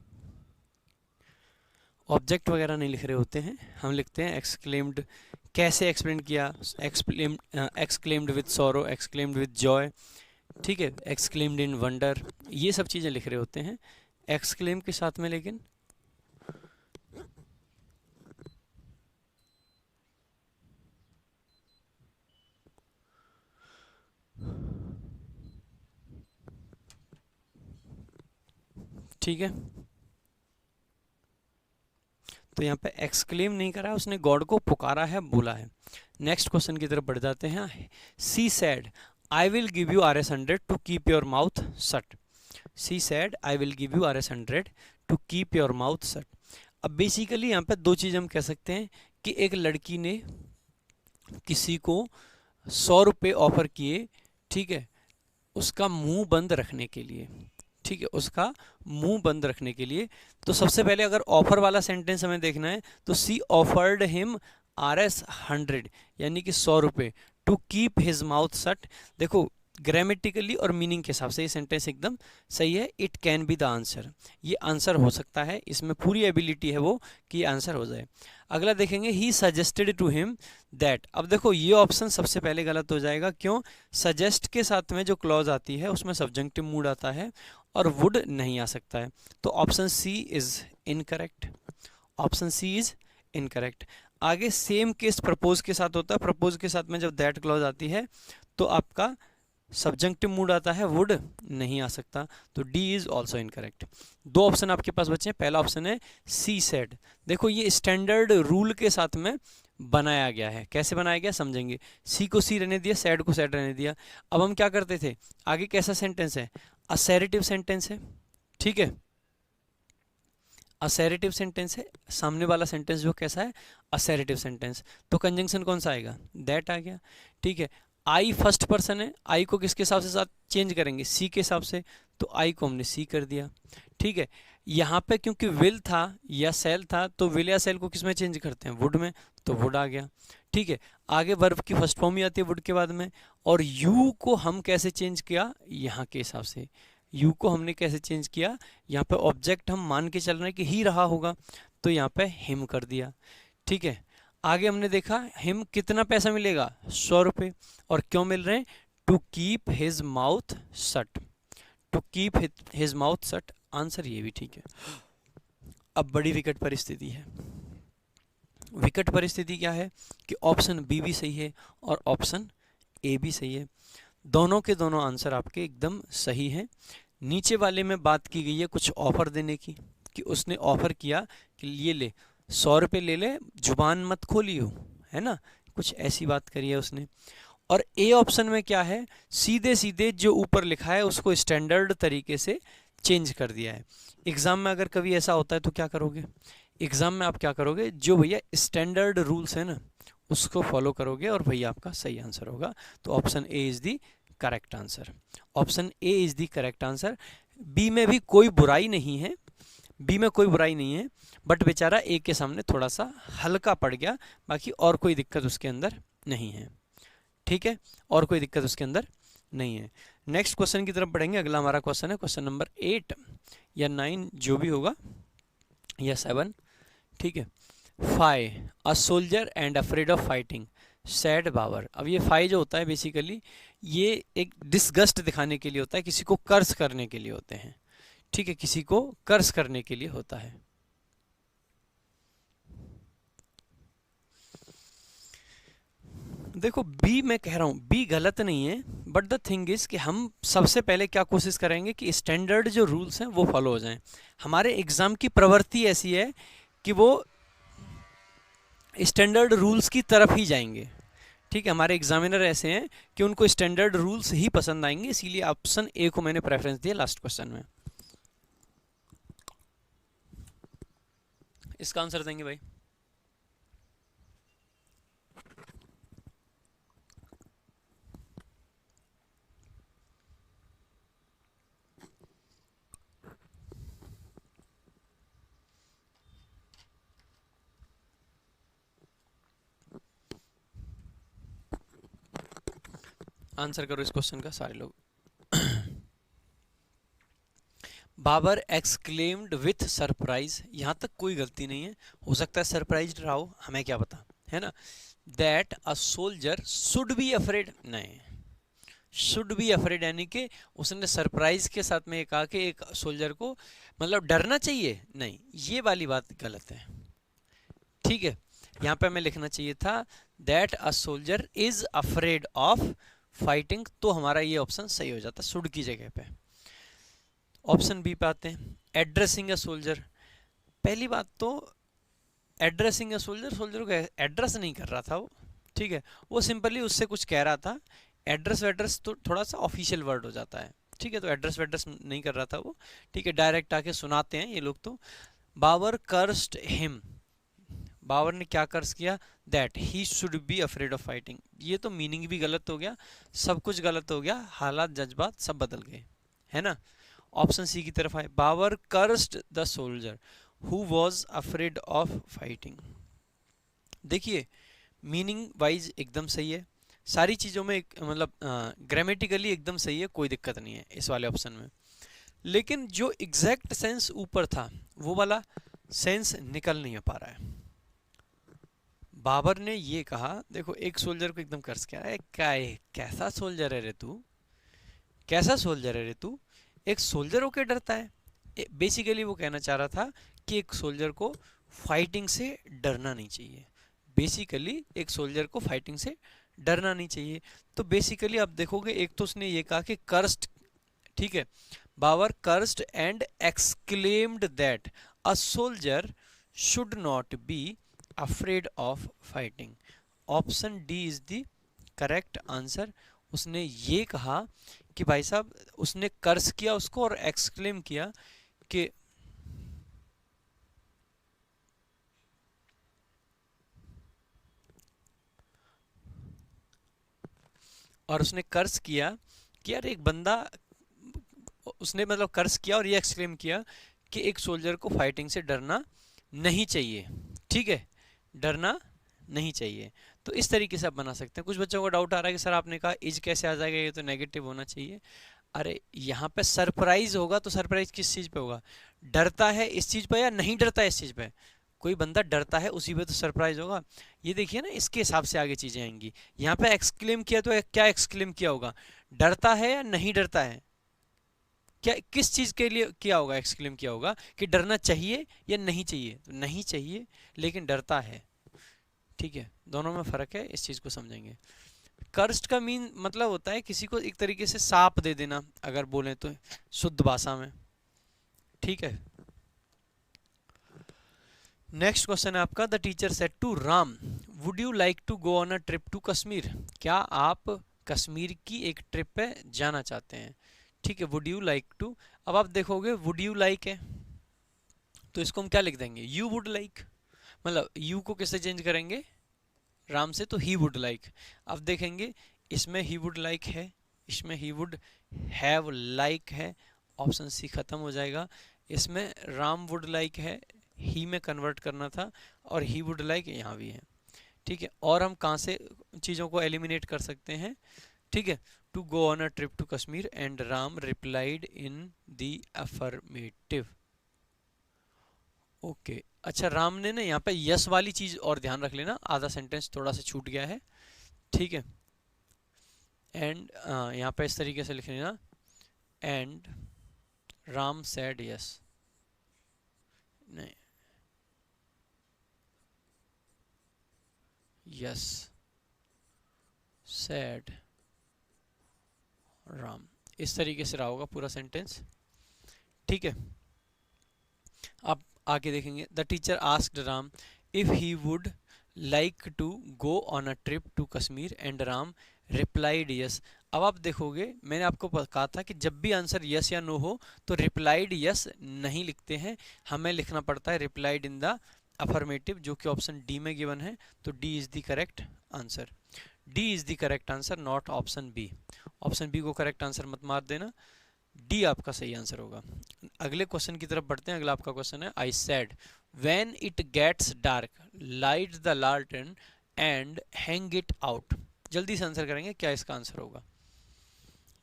ऑब्जेक्ट वगैरह नहीं लिख रहे होते हैं, हम लिखते हैं एक्सक्लेम्ड। कैसे एक्सप्लेन किया, exclaimed with sorrow, exclaimed with Joy, ठीक है, एक्सक्लेम्ड इन वंडर, ये सब चीज़ें लिख रहे होते हैं एक्सक्लेम के साथ में। लेकिन ठीक है, तो यहाँ पे एक्सक्लेम नहीं करा, उसने गॉड को पुकारा है, बोला है। नेक्स्ट क्वेश्चन की तरफ बढ़ जाते हैं। She said I will give you RS100 to keep your mouth shut. She said I will give you RS100 to keep your mouth shut. अब बेसिकली यहाँ पे दो चीज़ हम कह सकते हैं कि एक लड़की ने किसी को 100 रुपये ऑफर किए, ठीक है, उसका मुंह बंद रखने के लिए, ठीक है, उसका मुंह बंद रखने के लिए। तो सबसे पहले अगर ऑफर वाला सेंटेंस हमें देखना है तो सी ऑफर्ड हिम RS100 यानी कि 100 रुपये to keep his mouth shut. देखो ग्रामेटिकली और मीनिंग के हिसाब से ये सेंटेंस एकदम सही है। It can be the answer, ये आंसर हो सकता है, इसमें पूरी एबिलिटी है वो कि आंसर हो जाए। अगला देखेंगे he suggested to him that. अब देखो ये ऑप्शन सबसे पहले गलत हो जाएगा, क्यों? सजेस्ट के साथ में जो क्लॉज आती है उसमें सब्जेक्टिव मूड आता है और वुड नहीं आ सकता है, तो option C is incorrect. Option C is incorrect. आगे सेम केस प्रपोज के साथ होता है, प्रपोज के साथ में जब दैट क्लॉज आती है तो आपका सब्जेक्टिव मूड आता है, वुड नहीं आ सकता, तो डी इज ऑल्सो इनकरेक्ट। दो ऑप्शन आपके पास बचे हैं। पहला ऑप्शन है सी सेड। देखो ये स्टैंडर्ड रूल के साथ में बनाया गया है, कैसे बनाया गया समझेंगे। सी को सी रहने दिया, सैड को सैड रहने दिया। अब हम क्या करते थे, आगे कैसा सेंटेंस है, असैरेटिव सेंटेंस है, ठीक है, असैरेटिव सेंटेंस है, सामने वाला सेंटेंस जो कैसा है, असैरेटिव सेंटेंस, तो कंजंक्शन कौन सा आएगा, दैट आ गया, ठीक है। आई फर्स्ट पर्सन है, आई को किसके हिसाब से साथ चेंज करेंगे, सी के हिसाब से, तो आई को हमने सी कर दिया, ठीक है। यहाँ पे क्योंकि विल था या सेल था तो विल या सेल को किस में चेंज करते हैं, वुड में, तो वुड आ गया, ठीक है। आगे वर्ब की फर्स्ट फॉर्म ही आती है वुड के बाद में। और यू को हम कैसे चेंज किया, यहाँ के हिसाब से, यू को हमने कैसे चेंज किया, यहाँ पे ऑब्जेक्ट हम मान के चल रहे हैं कि ही रहा होगा, तो यहाँ पे हिम कर दिया, ठीक है। आगे हमने देखा हिम कितना पैसा मिलेगा, 100 रुपये, और क्यों मिल रहे हैं, to keep his mouth shut, to keep his mouth shut, answer ये भी ठीक है। अब बड़ी विकट परिस्थिति है। विकट परिस्थिति क्या है कि ऑप्शन बी भी सही है और ऑप्शन ए भी सही है, दोनों के दोनों आंसर आपके एकदम सही हैं। नीचे वाले में बात की गई है कुछ ऑफर देने की, कि उसने ऑफर किया कि ये ले 100 रुपये ले ले, जुबान मत खोलियो, है ना, कुछ ऐसी बात करी है उसने। और ए ऑप्शन में क्या है, सीधे सीधे जो ऊपर लिखा है उसको स्टैंडर्ड तरीके से चेंज कर दिया है। एग्जाम में अगर कभी ऐसा होता है तो क्या करोगे, एग्जाम में आप क्या करोगे, जो भैया स्टैंडर्ड रूल्स है ना उसको फॉलो करोगे और भैया आपका सही आंसर होगा। तो option A is the correct answer, option A is the correct answer. B में भी कोई बुराई नहीं है, बी में कोई बुराई नहीं है, बट बेचारा ए के सामने थोड़ा सा हल्का पड़ गया, बाकी और कोई दिक्कत उसके अंदर नहीं है, ठीक है, और कोई दिक्कत उसके अंदर नहीं है। नेक्स्ट क्वेश्चन की तरफ बढ़ेंगे। अगला हमारा क्वेश्चन है क्वेश्चन नंबर 8 या 9 जो भी होगा, या 7, ठीक है। Fie a soldier and afraid of fighting said Babar. अब ये फाई जो होता है बेसिकली ये एक डिसगस्ट दिखाने के लिए होता है, किसी को कर्ज करने के लिए होते हैं, ठीक है, किसी को कर्ज करने के लिए होता है। देखो बी मैं कह रहा हूं बी गलत नहीं है, बट द थिंग इज कि हम सबसे पहले क्या कोशिश करेंगे कि स्टैंडर्ड जो रूल्स हैं वो फॉलो हो जाएं। हमारे एग्जाम की प्रवृत्ति ऐसी है कि वो स्टैंडर्ड रूल्स की तरफ ही जाएंगे, ठीक है, हमारे एग्जामिनर ऐसे हैं कि उनको स्टैंडर्ड रूल्स ही पसंद आएंगे, इसीलिए ऑप्शन ए को मैंने प्रेफरेंस दिया लास्ट क्वेश्चन में। इसका आंसर देंगे भाई, आंसर करो इस क्वेश्चन का सारे लोग। बाबर एक्सक्लेम्ड विथ सरप्राइज, यहाँ तक कोई गलती नहीं है, हो सकता है सरप्राइज रहा हो, हमें क्या पता, है ना। That a soldier should be afraid, नहीं, शुड बी अफ्रेड यानी कि उसने सरप्राइज के साथ में ये कहा कि एक सोल्जर को मतलब डरना चाहिए, नहीं, ये वाली बात गलत है, ठीक है। यहाँ पे हमें लिखना चाहिए था that a soldier is afraid of fighting, तो हमारा ये ऑप्शन सही हो जाता शुड की जगह पे। ऑप्शन बी पे आते हैं, एड्रेसिंग अ सोल्जर। पहली बात तो एड्रेसिंग अ सोल्जर, सोल्जर को एड्रेस नहीं कर रहा था वो, ठीक है, वो सिंपली उससे कुछ कह रहा था। एड्रेस वेड्रेस तो थोड़ा सा ऑफिशियल वर्ड हो जाता है, ठीक है, तो एड्रेस वेड्रेस नहीं कर रहा था वो, ठीक है, डायरेक्ट आके सुनाते हैं ये लोग तो। बाबर कर्स्ड हिम, बाबर ने क्या कर्ज किया, that he should be afraid of fighting, ये तो मीनिंग भी गलत हो गया, सब कुछ गलत हो गया, हालात जज्बात सब बदल गए, है ना। ऑप्शन सी की तरफ आए, Babar cursed the soldier who was afraid of fighting. देखिए मीनिंग वाइज एकदम सही है, सारी चीज़ों में मतलब ग्रामेटिकली एकदम सही है, कोई दिक्कत नहीं है इस वाले ऑप्शन में, लेकिन जो एग्जैक्ट सेंस ऊपर था वो वाला सेंस निकल नहीं पा रहा है। बाबर ने ये कहा, देखो एक सोल्जर को एकदम कर्ज किया है, कैसा सोल्जर है रे तू, कैसा सोल्जर है रे तू, एक सोल्जर होके डरता है। बेसिकली वो कहना चाह रहा था कि एक सोल्जर को फाइटिंग से डरना नहीं चाहिए, बेसिकली एक सोल्जर को फाइटिंग से डरना नहीं चाहिए। तो बेसिकली आप देखोगे एक तो उसने ये कहा कि कर्स्ड, ठीक है, Babar cursed and exclaimed that a soldier should not be afraid of fighting. Option D is the correct answer. उसने ये कहा कि भाई साहब, उसने कर्ज किया उसको और एक्सक्लेम किया कि और उसने कर्ज किया कि यार एक बंदा, उसने मतलब कर्ज किया और ये एक्सक्लेम किया कि एक सोल्जर को फाइटिंग से डरना नहीं चाहिए, ठीक है, डरना नहीं चाहिए। तो इस तरीके से आप बना सकते हैं। कुछ बच्चों को डाउट आ रहा है कि सर आपने कहा इज कैसे आ जाएगा, ये तो नेगेटिव होना चाहिए। अरे यहाँ पे सरप्राइज होगा तो सरप्राइज किस चीज पे होगा, डरता है इस चीज पे या नहीं डरता है इस चीज पे, कोई बंदा डरता है उसी पे तो सरप्राइज होगा। ये देखिए ना, इसके हिसाब से आगे चीजें आएंगी। यहाँ पे एक्सक्लेम किया तो क्या एक्सक्लेम किया होगा, डरता है या नहीं डरता है, क्या किस चीज के लिए किया होगा, एक्सक्लेम किया होगा कि डरना चाहिए या नहीं चाहिए, तो नहीं चाहिए लेकिन डरता है, ठीक है, दोनों में फर्क है, इस चीज को समझेंगे। कर्स्ट का मीन मतलब होता है किसी को एक तरीके से साप दे देना, अगर बोले तो शुद्ध भाषा में, ठीक है। नेक्स्ट क्वेश्चन है आपका, the teacher said to Ram would you like to go on a trip to Kashmir, क्या आप कश्मीर की एक ट्रिप पे जाना चाहते हैं, ठीक है, वुड यू लाइक टू। अब आप देखोगे वुड यू लाइक है तो इसको हम क्या लिख देंगे, यू वुड लाइक, मतलब यू को किससे चेंज करेंगे, राम से, तो ही वुड लाइक। अब देखेंगे इसमें ही वुड लाइक है, इसमें ही वुड हैव लाइक है, ऑप्शन सी खत्म हो जाएगा। इसमें राम वुड लाइक है, ही में कन्वर्ट करना था, और ही वुड लाइक यहाँ भी है, ठीक है। और हम कहाँ से चीज़ों को एलिमिनेट कर सकते हैं, ठीक है, to go on a trip to Kashmir and Ram replied in the affirmative. Okay, अच्छा राम ने ना यहाँ पे यस वाली चीज और ध्यान रख लेना, आधा सेंटेंस थोड़ा सा छूट गया है, ठीक है। एंड यहाँ पे इस तरीके से लिख लेना, एंड राम सेड यस, नहीं, यस सेड राम, इस तरीके से रहा होगा पूरा सेंटेंस, ठीक है। अब आगे देखेंगे, the teacher asked Ram if he would like to go on a trip to Kashmir and Ram replied yes. अब आप देखोगे मैंने आपको कहा था कि जब भी आंसर यस या नो हो तो रिप्लाइड यस नहीं लिखते हैं, हमें लिखना पड़ता है रिप्लाइड इन द अफर्मेटिव, जो कि ऑप्शन डी में गिवन है, तो D is the correct answer, D is the correct answer, not option B. Option B को करेक्ट आंसर मत मार देना, डी आपका सही आंसर होगा। अगले क्वेश्चन की तरफ बढ़ते हैं। अगला आपका क्वेश्चन है, I said when it gets dark light the लालटेन एंड हैंग इट आउट। जल्दी से आंसर करेंगे, क्या इसका आंसर होगा,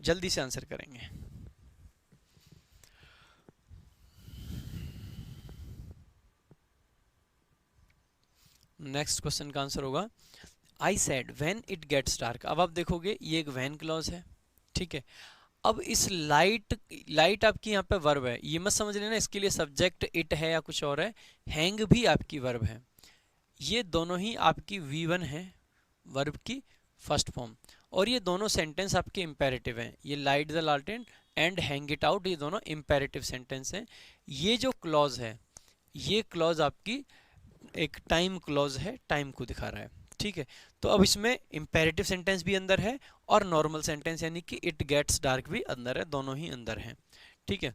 जल्दी से आंसर करेंगे। नेक्स्ट क्वेश्चन का आंसर होगा I said when it gets dark. अब आप देखोगे ये एक व्हेन क्लॉज है, ठीक है। अब इस लाइट आपकी यहाँ पे वर्ब है, ये मत समझ लेना इसके लिए सब्जेक्ट इट है या कुछ और है। हैंग भी आपकी वर्ब है, ये दोनों ही आपकी V1 है, वर्ब की फर्स्ट फॉर्म, और ये दोनों सेंटेंस आपके इम्पेरेटिव हैं। ये लाइट द लालटेन एंड हैंग इट आउट, ये दोनों इम्पेरेटिव सेंटेंस हैं। ये जो क्लॉज है, ये क्लॉज आपकी एक टाइम क्लॉज है, टाइम को दिखा रहा है, ठीक है। तो अब इसमें इम्पेरेटिव सेंटेंस भी अंदर है और नॉर्मल सेंटेंस यानी कि इट गेट्स डार्क भी अंदर है, दोनों ही अंदर हैं, ठीक है।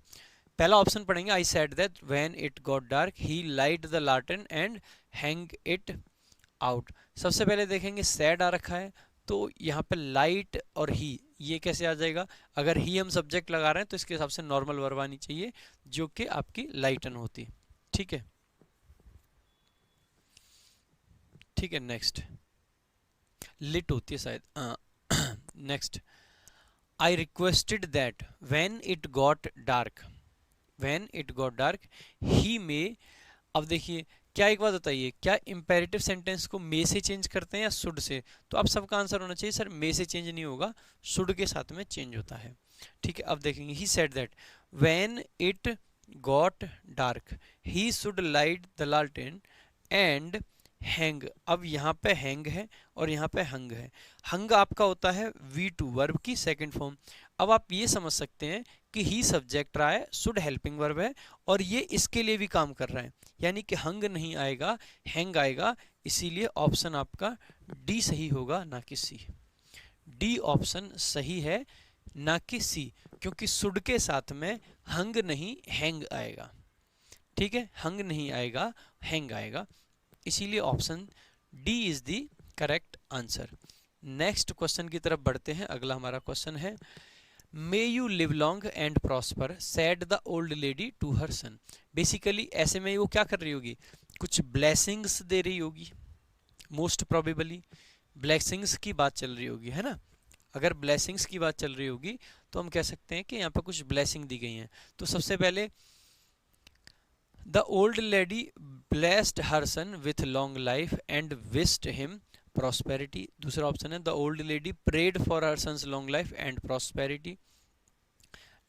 पहला ऑप्शन पढ़ेंगे, I said that when it got dark he lit the lantern and hang it out. सबसे पहले देखेंगे सैड आ रखा है, तो यहाँ पे लाइट और ही ये कैसे आ जाएगा? अगर ही हम सब्जेक्ट लगा रहे हैं तो इसके हिसाब से नॉर्मल वर्ब आनी चाहिए जो कि आपकी लाइटन होती, ठीक है, ठीक है। नेक्स्ट लिट होती है शायद। Next I requested that when it got dark, when it got dark he may. अब देखिए क्या, एक बात बताइए, क्या इंपेरेटिव सेंटेंस को मे से चेंज करते हैं या शुड से? तो आप सबका आंसर होना चाहिए सर मे से चेंज नहीं होगा, शुड के साथ में चेंज होता है, ठीक है। अब देखेंगे ही said that when it got dark he should light the लालटेन एंड हैंग। अब यहाँ पे हैंग है और यहाँ पे हंग है। हंग आपका होता है V2 वर्ब की सेकंड फॉर्म। अब आप ये समझ सकते हैं कि ही सब्जेक्ट रहा है, शुड हेल्पिंग वर्ब है, और ये इसके लिए भी काम कर रहा है, यानी कि हंग नहीं आएगा, हैंग आएगा। इसीलिए ऑप्शन आपका डी सही होगा, ना कि सी। डी ऑप्शन सही है, ना कि सी, क्योंकि शुड के साथ में हंग नहीं हैंग आएगा, ठीक है। हंग नहीं आएगा, हैंग आएगा, इसीलिए option D is the correct answer. Next question की तरफ बढ़ते हैं। अगला हमारा क्वेश्चन है may you live long and prosper said the old lady to her son. Basically ऐसे में वो क्या कर रही होगी? कुछ ब्लेसिंग्स दे रही होगी, मोस्ट प्रोबेबली ब्लेसिंग्स की बात चल रही होगी, है ना। अगर ब्लेसिंग्स की बात चल रही होगी तो हम कह सकते हैं कि यहाँ पर कुछ ब्लेसिंग दी गई हैं। तो सबसे पहले The old lady blessed her son with long life and wished him prosperity. दूसरा ऑप्शन है the old lady prayed for her son's long life and prosperity.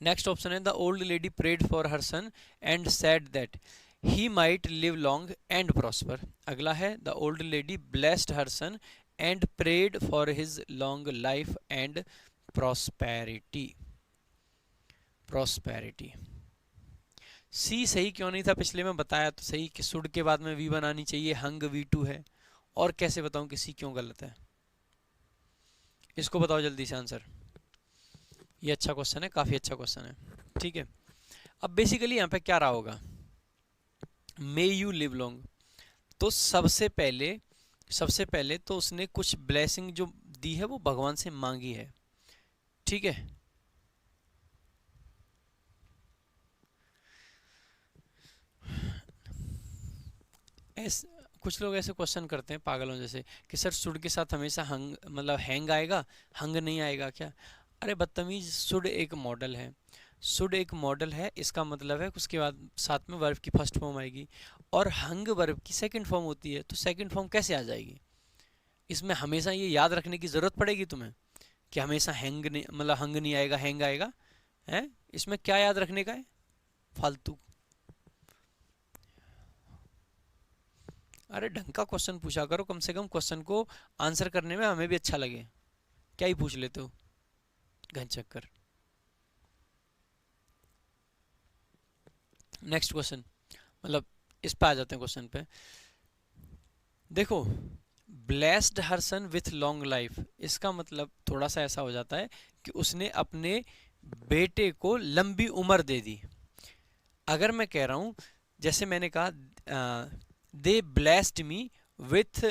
Next option है the old lady prayed for her son and said that he might live long and prosper. अगला है the old lady blessed her son and prayed for his long life and prosperity. prosperity. सी सही क्यों नहीं था? पिछले में बताया तो सही कि शुड के बाद में V1 आनी चाहिए, हंग V2 है, और कैसे बताऊं कि सी क्यों गलत है? इसको बताओ जल्दी से आंसर। ये अच्छा क्वेश्चन है, काफी अच्छा क्वेश्चन है, ठीक है। अब बेसिकली यहाँ पे क्या रहा होगा? मे यू लिव लॉन्ग, तो सबसे पहले तो उसने कुछ ब्लेसिंग जो दी है वो भगवान से मांगी है, ठीक है। कुछ लोग ऐसे क्वेश्चन करते हैं पागलों जैसे कि सर शुड के साथ हमेशा हंग मतलब हैंग आएगा, हंग नहीं आएगा क्या? अरे बदतमीज, शुड एक मॉडल है, शुड एक मॉडल है, इसका मतलब है उसके बाद साथ में वर्ब की फर्स्ट फॉर्म आएगी, और हंग वर्ब की सेकंड फॉर्म होती है, तो सेकंड फॉर्म कैसे आ जाएगी? इसमें हमेशा ये याद रखने की जरूरत पड़ेगी तुम्हें कि हमेशा हैंग नहीं मतलब हंग नहीं आएगा, हैंग आएगा, है? इसमें क्या याद रखने का है? फालतू। अरे ढंग का क्वेश्चन पूछा करो, कम से कम क्वेश्चन को आंसर करने में हमें भी अच्छा लगे। क्या ही पूछ लेते हो घन चक्कर। नेक्स्ट क्वेश्चन, मतलब इस पे आ जाते हैं क्वेश्चन पे। देखो blessed her son with long life, इसका मतलब थोड़ा सा ऐसा हो जाता है कि उसने अपने बेटे को लंबी उम्र दे दी। अगर मैं कह रहा हूं जैसे मैंने कहा दे ब्लेस्ड मी विथ,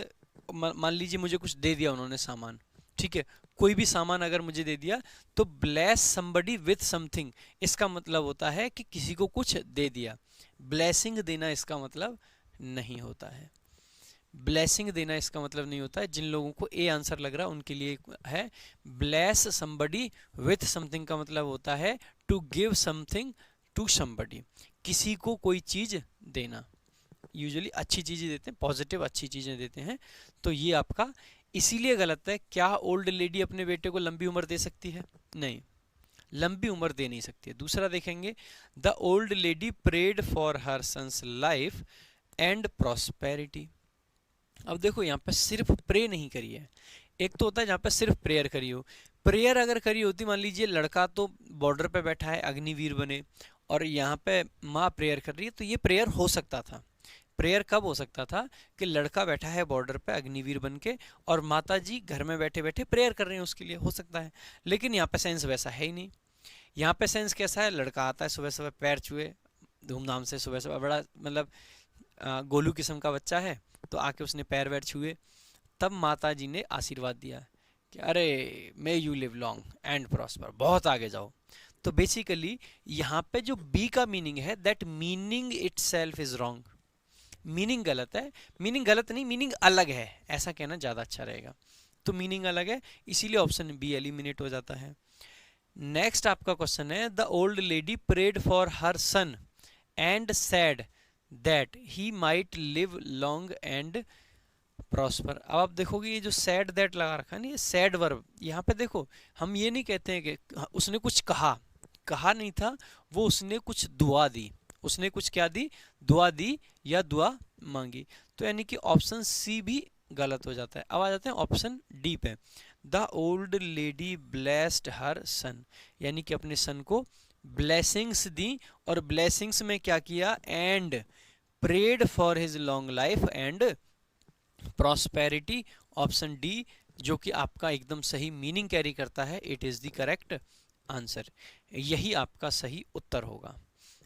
मान लीजिए मुझे कुछ दे दिया उन्होंने सामान, ठीक है, कोई भी सामान अगर मुझे दे दिया तो ब्लेस समबडी विथ समथिंग, इसका मतलब होता है कि किसी को कुछ दे दिया। ब्लेसिंग देना इसका मतलब नहीं होता है, ब्लेसिंग देना इसका मतलब नहीं होता है। जिन लोगों को ए आंसर लग रहा है उनके लिए है ब्लेस समबडी विथ समथिंग का मतलब होता है to give something to somebody, किसी को कोई चीज देना, यूजुअली अच्छी चीज़ें देते हैं, पॉजिटिव अच्छी चीज़ें देते हैं। तो ये आपका इसीलिए गलत है। क्या ओल्ड लेडी अपने बेटे को लंबी उम्र दे सकती है? नहीं, लंबी उम्र दे नहीं सकती है। दूसरा देखेंगे, the old lady prayed for her son's life and prosperity. अब देखो यहाँ पे सिर्फ प्रे नहीं करी है, एक तो होता है जहाँ पे सिर्फ प्रेयर करी हो। प्रेयर अगर करी होती, मान लीजिए लड़का तो बॉर्डर पे बैठा है अग्निवीर बने, और यहाँ पे माँ प्रेयर कर रही है, तो ये प्रेयर हो सकता था। प्रेयर कब हो सकता था? कि लड़का बैठा है बॉर्डर पे अग्निवीर बन के, और माता जी घर में बैठे बैठे प्रेयर कर रहे हैं उसके लिए, हो सकता है। लेकिन यहाँ पे सेंस वैसा है ही नहीं। यहाँ पे सेंस कैसा है? लड़का आता है सुबह सुबह, पैर छुए धूमधाम से, सुबह सुबह बड़ा मतलब गोलू किस्म का बच्चा है, तो आके उसने पैर वैर छुए, तब माता जी ने आशीर्वाद दिया कि अरे मे you live long and prosper, बहुत आगे जाओ। तो बेसिकली यहाँ पे जो बी का मीनिंग है, that meaning it self is wrong. Meaning गलत है, मीनिंग गलत नहीं, मीनिंग अलग है, ऐसा कहना ज़्यादा अच्छा रहेगा। तो मीनिंग अलग है, इसीलिए ऑप्शन बी एलिमिनेट हो जाता है। नेक्स्ट आपका क्वेश्चन है, the old lady prayed for her son and said that he might live long and prosper. अब आप देखोगे ये जो सैड दैट लगा रखा है ना, ये सैड वर्ब। यहाँ पे देखो, हम ये नहीं कहते हैं कि उसने कुछ कहा, कहा नहीं था वो, उसने कुछ दुआ दी। उसने कुछ क्या दी? दुआ दी या दुआ मांगी। तो यानी कि ऑप्शन सी भी गलत हो जाता है। अब आ जाते हैं ऑप्शन डी पे, the old lady blessed her son, यानी कि अपने सन को ब्लेसिंग्स दी, और ब्लेसिंग्स में क्या किया? And prayed for his long life and prosperity. Option D, जो कि आपका एकदम सही मीनिंग कैरी करता है, it is the correct answer. यही आपका सही उत्तर होगा,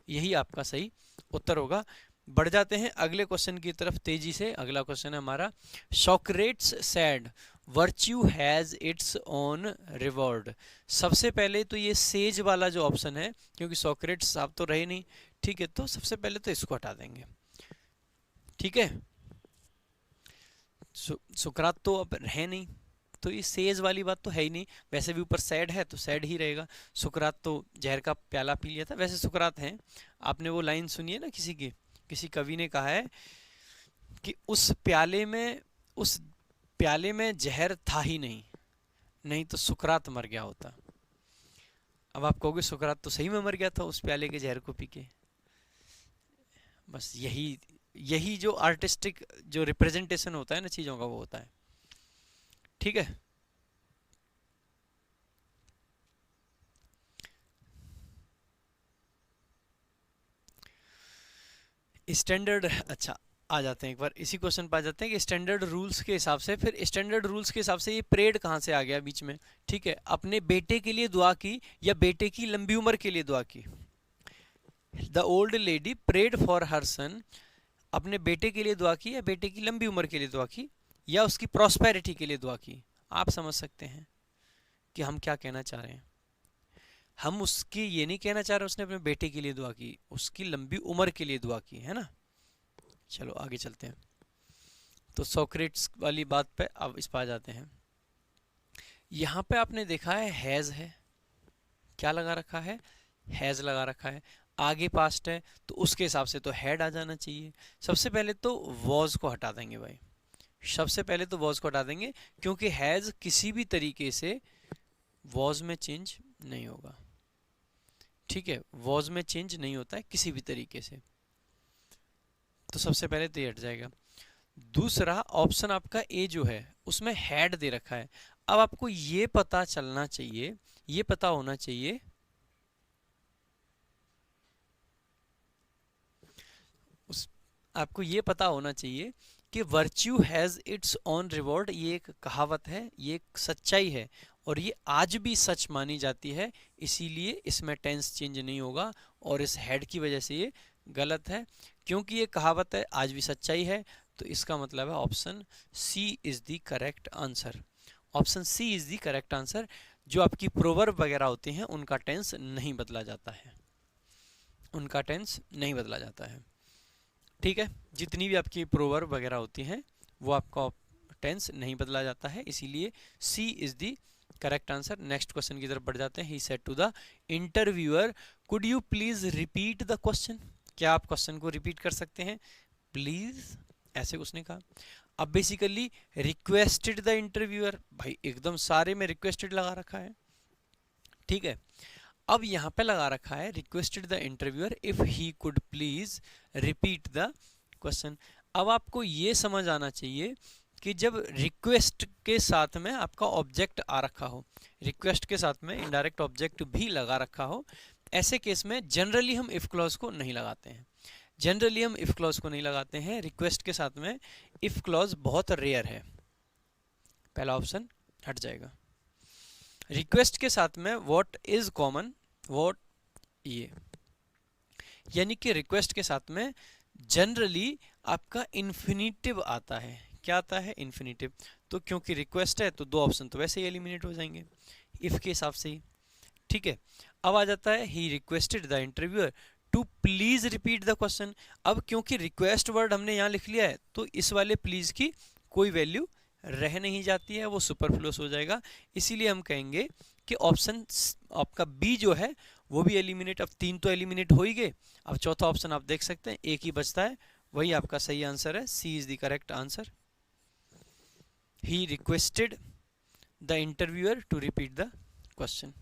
यही आपका सही उत्तर होगा। बढ़ जाते हैं अगले क्वेश्चन की तरफ तेजी से। अगला क्वेश्चन है हमारा, Socrates said virtue has its own reward. सबसे पहले तो ये सेज वाला जो ऑप्शन है, क्योंकि सॉक्रेट्स आप तो रहे नहीं, ठीक है, तो सबसे पहले तो इसको हटा देंगे, ठीक है। सुकरात तो अब है नहीं, तो ये सेज वाली बात तो है ही नहीं। वैसे भी ऊपर सैड है तो सैड ही रहेगा। सुकरात तो जहर का प्याला पी लिया था, वैसे सुकरात हैं। आपने वो लाइन सुनी है ना किसी की, किसी कवि ने कहा है कि उस प्याले में जहर था ही नहीं, नहीं तो सुकरात मर गया होता। अब आप कहोगे सुकरात तो सही में मर गया था उस प्याले के जहर को पी के। बस यही जो आर्टिस्टिक जो रिप्रेजेंटेशन होता है ना चीजों का, वो होता है, ठीक है। स्टैंडर्ड, अच्छा आ जाते हैं एक बार इसी क्वेश्चन पर आ जाते हैं कि स्टैंडर्ड रूल्स के हिसाब से, फिर स्टैंडर्ड रूल्स के हिसाब से ये प्रेड कहाँ से आ गया बीच में? ठीक है, अपने बेटे के लिए दुआ की या बेटे की लंबी उम्र के लिए दुआ की? The old lady prayed for her son, अपने बेटे के लिए दुआ की या बेटे की लंबी उम्र के लिए दुआ की या उसकी प्रॉस्पेरिटी के लिए दुआ की? आप समझ सकते हैं कि हम क्या कहना चाह रहे हैं। हम उसकी ये नहीं कहना चाह रहे उसने अपने बेटे के लिए दुआ की, उसकी लंबी उम्र के लिए दुआ की, है ना। चलो आगे चलते हैं। तो सोक्रेट्स वाली बात पे अब इस पर आ जाते हैं। यहाँ पे आपने देखा है हैज है, क्या लगा रखा है? हैज लगा रखा है। आगे पास्ट है तो उसके हिसाब से तो हैड आ जाना चाहिए। सबसे पहले तो वॉज को हटा देंगे भाई, सबसे पहले तो वॉज को हटा देंगे, क्योंकि हैज किसी भी तरीके से वॉज में चेंज नहीं होगा, ठीक है। वॉज में चेंज नहीं होता है किसी भी तरीके से, तो सबसे पहले तो ये हट जाएगा। दूसरा ऑप्शन आपका ए जो है उसमें हैड दे रखा है। अब आपको ये पता चलना चाहिए, ये पता होना चाहिए आपको ये पता होना चाहिए कि virtue has its on reward, ये एक कहावत है, ये एक सच्चाई है, और ये आज भी सच मानी जाती है। इसीलिए इसमें टेंस चेंज नहीं होगा, और इस हेड की वजह से ये गलत है। क्योंकि ये कहावत है, आज भी सच्चाई है, तो इसका मतलब है option C is the correct answer. Option C is the correct answer. जो आपकी प्रोवर्ब वगैरह होते हैं उनका टेंस नहीं बदला जाता है, उनका टेंस नहीं बदला जाता है, ठीक है। जितनी भी आपकी प्रोवर्ब वगैरह होती हैं वो आपका टेंस नहीं बदला जाता है, इसीलिए C is the correct answer. Next question की तरफ बढ़ जाते हैं। He said to the interviewer, could you please repeat the question? क्या आप क्वेश्चन को रिपीट कर सकते हैं? प्लीज, ऐसे उसने कहा। अब बेसिकली रिक्वेस्टेड द इंटरव्यूअर, भाई एकदम सारे में रिक्वेस्टेड लगा रखा है, ठीक है। अब यहाँ पे लगा रखा है requested the interviewer if he could please repeat the question. अब आपको ये समझ आना चाहिए कि जब रिक्वेस्ट के साथ में आपका ऑब्जेक्ट आ रखा हो, रिक्वेस्ट के साथ में इनडायरेक्ट ऑब्जेक्ट भी लगा रखा हो, ऐसे केस में जनरली हम इफ क्लॉज को नहीं लगाते हैं। जनरली हम इफ क्लॉज को नहीं लगाते हैं, रिक्वेस्ट के साथ में इफ क्लॉज बहुत रेयर है, पहला ऑप्शन हट जाएगा। रिक्वेस्ट के साथ में व्हाट इज कॉमन, व्हाट, ये यानी कि रिक्वेस्ट के साथ में जनरली आपका इन्फिनिटिव आता है। क्या आता है? इन्फिनिटिव। तो क्योंकि रिक्वेस्ट है तो दो ऑप्शन तो वैसे ही एलिमिनेट हो जाएंगे इफ के हिसाब से ही, ठीक है। अब आ जाता है he requested the interviewer to please repeat the question. अब क्योंकि रिक्वेस्ट वर्ड हमने यहाँ लिख लिया है तो इस वाले प्लीज की कोई वैल्यू रह नहीं जाती है, वो सुपरफ्लुअस हो जाएगा। इसीलिए हम कहेंगे कि ऑप्शन आपका बी जो है वो भी एलिमिनेट। अब तीन तो एलिमिनेट हो ही गए, अब चौथा ऑप्शन आप देख सकते हैं एक ही बचता है, वही आपका सही आंसर है, C is the correct answer. He requested the interviewer to repeat the question.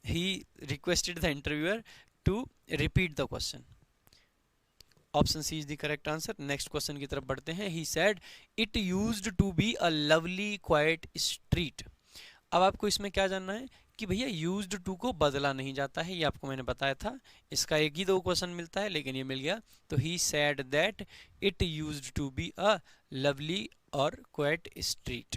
he requested the interviewer to repeat the question. Option C is the correct answer. Next question की तरफ बढ़ते हैं। He said it used to be a lovely quiet street. अब आपको इसमें क्या जानना है कि भैया यूज्ड टू को बदला नहीं जाता है, ये आपको मैंने बताया था। इसका एक ही दो क्वेश्चन मिलता है लेकिन ये मिल गया। तो he said that it used to be a lovely और quiet street.